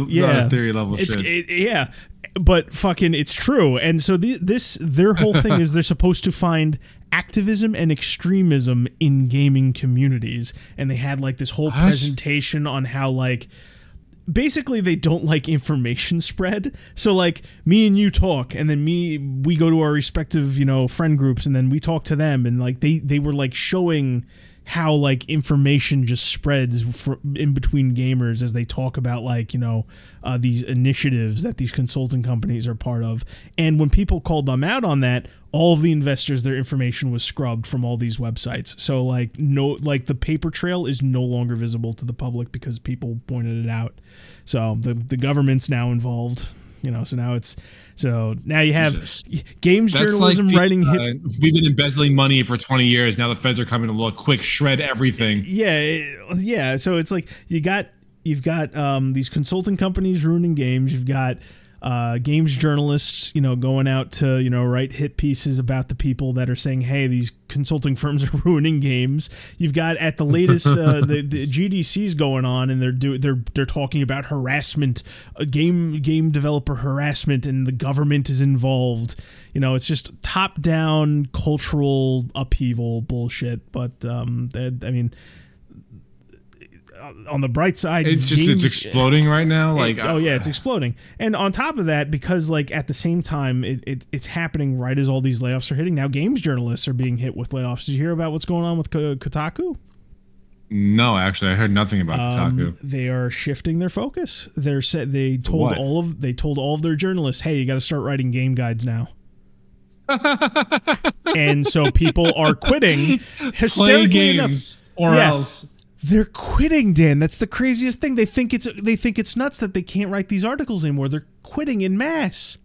theory level shit. Yeah, but fucking it's true. And so their whole thing is they're supposed to find activism and extremism in gaming communities, and they had like this whole presentation on how like basically they don't like information spread. So like me and you talk, and then we go to our respective friend groups, and then we talk to them, and like they were like showing how like information just spreads in between gamers as they talk about like these initiatives that these consulting companies are part of. And when people called them out on that, all of the investors, their information was scrubbed from all these websites. So like the paper trail is no longer visible to the public because people pointed it out. So the government's now involved. So now you have games journalism writing. We've been embezzling money for 20 years. Now the feds are coming to look. Quick, shred everything. Yeah. So it's like you've got these consulting companies ruining games. You've got games journalists, going out to write hit pieces about the people that are saying, "Hey, these consulting firms are ruining games." You've got at the latest the GDC's going on, and they're talking about harassment, game developer harassment, and the government is involved. It's just top down cultural upheaval bullshit. But on the bright side, it's exploding right now. It's exploding. And on top of that, because like at the same time it's happening right as all these layoffs are hitting, now games journalists are being hit with layoffs. Did you hear about what's going on with Kotaku? No, actually, I heard nothing about Kotaku. They are shifting their focus. They told all of their journalists, "Hey, you got to start writing game guides now." And so people are quitting. Play games or else. They're quitting, Dan. That's the craziest thing. They think it's nuts that they can't write these articles anymore. They're quitting in mass,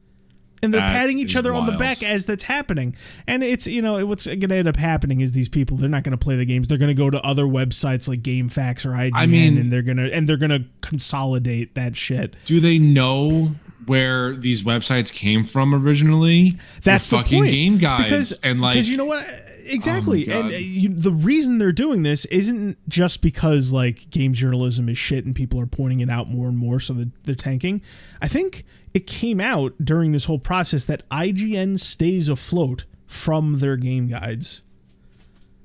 and they're patting each other on the back as that's happening. And it's what's going to end up happening is these people, they're not going to play the games. They're going to go to other websites like GameFAQs or IGN, and they're gonna consolidate that shit. Do they know where these websites came from originally? That's the fucking point. Game guides, because you know what. Exactly. Oh, and the reason they're doing this isn't just because like games journalism is shit and people are pointing it out more and more, so they're tanking. I think it came out during this whole process that IGN stays afloat from their game guides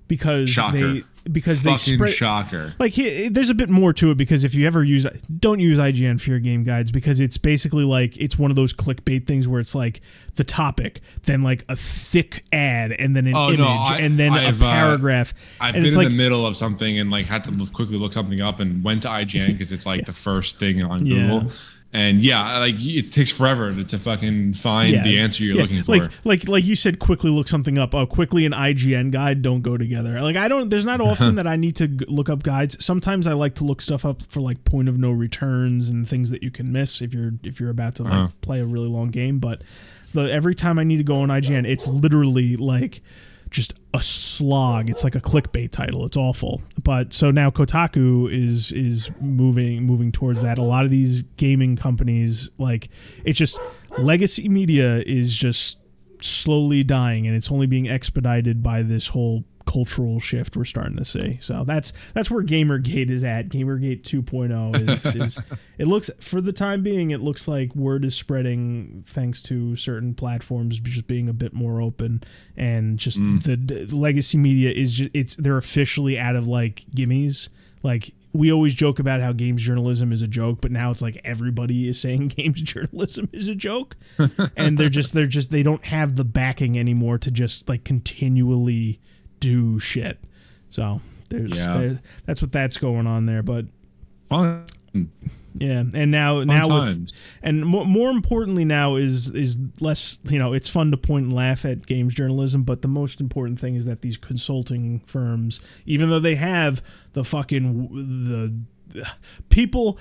because they spread. Shocker. Like there's a bit more to it, because if you ever don't use IGN for your game guides, because it's basically like it's one of those clickbait things where it's like the topic, then like a thick ad, and then an image, and then a paragraph. I've been in the middle of something and like had to quickly look something up and went to IGN because it's like the first thing on Google. And like it takes forever to fucking find the answer you're looking for. Like you said, quickly look something up. Quickly an IGN guide don't go together. Like there's not often that I need to look up guides. Sometimes I like to look stuff up for like point of no returns and things that you can miss if you're about to like play a really long game. But every time I need to go on IGN, it's literally like just a slog. It's like a clickbait title. It's awful. But so now Kotaku is moving towards that. A lot of these gaming companies, like, it's just legacy media is just slowly dying, and it's only being expedited by this whole cultural shift we're starting to see. So that's where Gamergate is at. Gamergate 2.0 is it looks, for the time being, it looks like word is spreading thanks to certain platforms just being a bit more open, and just the legacy media is just, they're officially out of like gimmies. Like, we always joke about how games journalism is a joke, but now it's like everybody is saying games journalism is a joke. And they don't have the backing anymore to just like continually do shit. So that's that's going on there. But fun. Yeah, and now with, and more importantly now is less, it's fun to point and laugh at games journalism, but the most important thing is that these consulting firms, even though they have the people,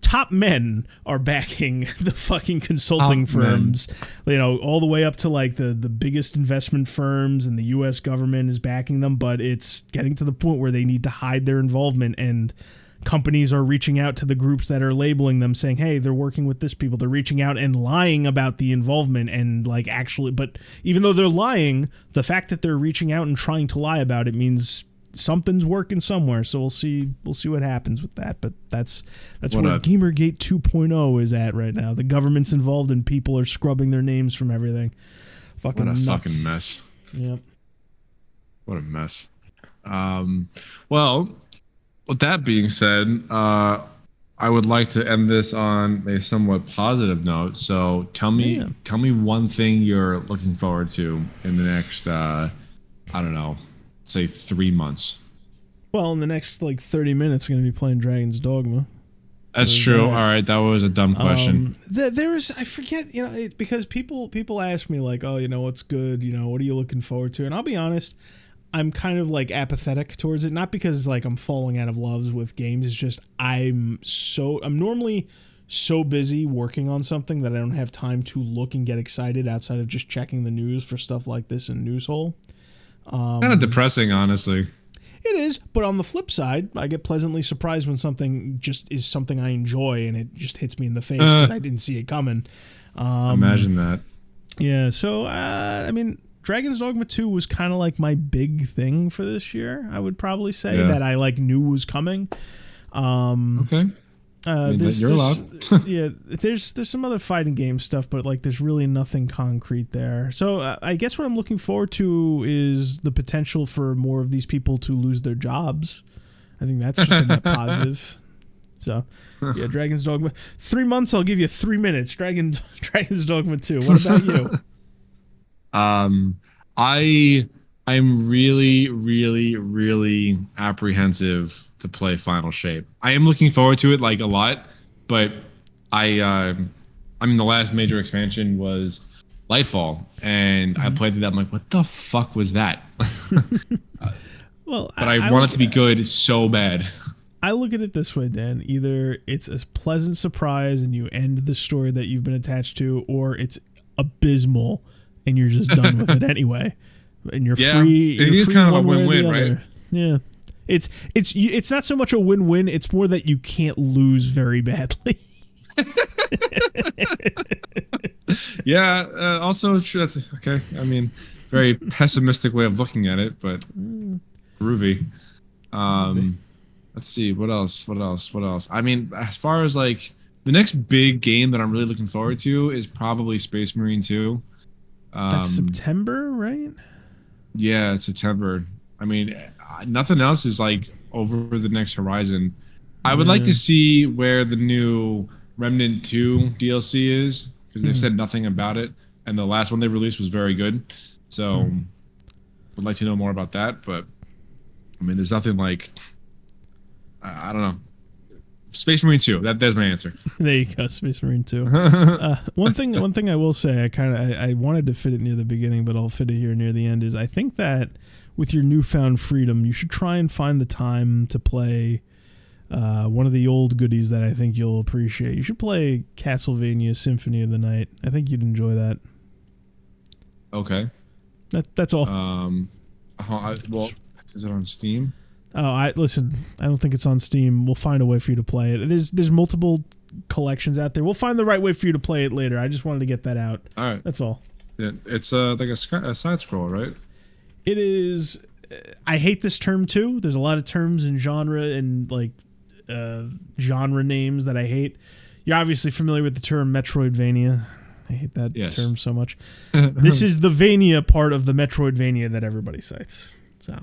top men are backing the fucking consulting firms, you know, all the way up to like the biggest investment firms, and the U.S. government is backing them, but it's getting to the point where they need to hide their involvement, and companies are reaching out to the groups that are labeling them saying, hey, they're working with this people. They're reaching out and lying about the involvement, and like actually, but even though they're lying, the fact that they're reaching out and trying to lie about it means something's working somewhere. So we'll see what happens with that. But that's where Gamergate 2.0 is at right now. The government's involved and people are scrubbing their names from everything. Fucking what a nuts. fucking mess. Yep. What a mess. Well, with that being said, I would like to end this on a somewhat positive note. So tell me one thing you're looking forward to in the next, I don't know, say 3 months. Well, in the next like 30 minutes, I'm going to be playing Dragon's Dogma. That's true. All right, that was a dumb question. There was, I forget, you know, because people ask me like, oh, you know, what's good, you know, what are you looking forward to? And I'll be honest, I'm kind of like apathetic towards it. Not because like I'm falling out of love with games. It's just I'm normally so busy working on something that I don't have time to look and get excited outside of just checking the news for stuff like this in Newshole. Kind of depressing, honestly. It is, but on the flip side, I get pleasantly surprised when something just is something I enjoy and it just hits me in the face because I didn't see it coming. Imagine that. Yeah, so I mean, Dragon's Dogma 2 was kind of like my big thing for this year. I would probably say that I like knew was coming. Okay. You're allowed. Yeah, there's some other fighting game stuff, but like there's really nothing concrete there. So I guess what I'm looking forward to is the potential for more of these people to lose their jobs. I think that's just a net positive. So yeah, Dragon's Dogma. 3 months, I'll give you 3 minutes. Dragon's Dogma 2. What about you? I'm really, really, really apprehensive to play Final Shape. I am looking forward to it like a lot, but I mean the last major expansion was Lightfall, and I played through that. I'm like, what the fuck was that? Well, but I want it to be good so bad. I look at it this way, Dan. Either it's a pleasant surprise and you end the story that you've been attached to, or it's abysmal and you're just done with it anyway. And you're free. It is kind of a win-win, right? Yeah. It's not so much a win-win. It's more that you can't lose very badly. Yeah. Also, that's okay. I mean, very pessimistic way of looking at it, but groovy. Let's see. What else? I mean, as far as like the next big game that I'm really looking forward to is probably Space Marine 2. That's September, right? Yeah, it's September. I mean, nothing else is like over the next horizon. I would like to see where the new Remnant 2 DLC is, because they've said nothing about it, and the last one they released was very good. So, would like to know more about that. But I mean, there's nothing like I don't know. Space Marine 2. There's my answer. There you go, Space Marine 2. One thing I will say, I wanted to fit it near the beginning, but I'll fit it here near the end. Is I think that with your newfound freedom, you should try and find the time to play one of the old goodies that I think you'll appreciate. You should play Castlevania Symphony of the Night. I think you'd enjoy that. Okay. That's all. Well, is it on Steam? Oh, listen, I don't think it's on Steam. We'll find a way for you to play it. There's multiple collections out there. We'll find the right way for you to play it later. I just wanted to get that out. All right. That's all. Yeah, it's like a side scroll, right? It is. I hate this term too. There's a lot of terms in genre and like genre names that I hate. You're obviously familiar with the term Metroidvania. I hate that term so much. This is the Vania part of the Metroidvania that everybody cites. So.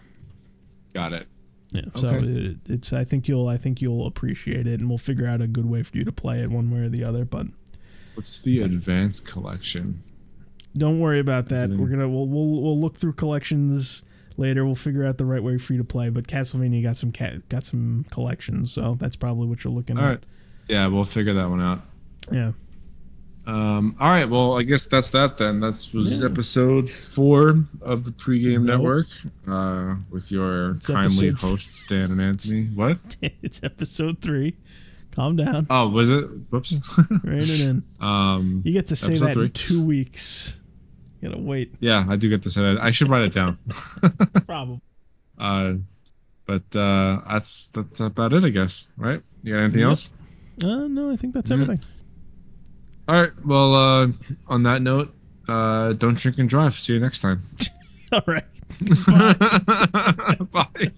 Got it. Yeah, so it's. I think you'll appreciate it, and we'll figure out a good way for you to play it one way or the other. But what's the advanced collection? Don't worry about that. We'll look through collections later. We'll figure out the right way for you to play. But Castlevania got some collections, so that's probably what you're looking at. All right. Yeah, we'll figure that one out. Yeah. All right. Well, I guess that's that then. That was episode 4 of the Pregame Network with your kindly hosts, Dan and Anthony. What? It's episode 3. Calm down. Oh, was it? Whoops. Rein it in. You get to say that 3. In 2 weeks. You gotta wait. Yeah, I do get to say that. I should write it down. Probably. But that's about it, I guess. Right? You got anything else? No, I think that's everything. All right. Well, on that note, don't drink and drive. See you next time. All right. Bye. Bye.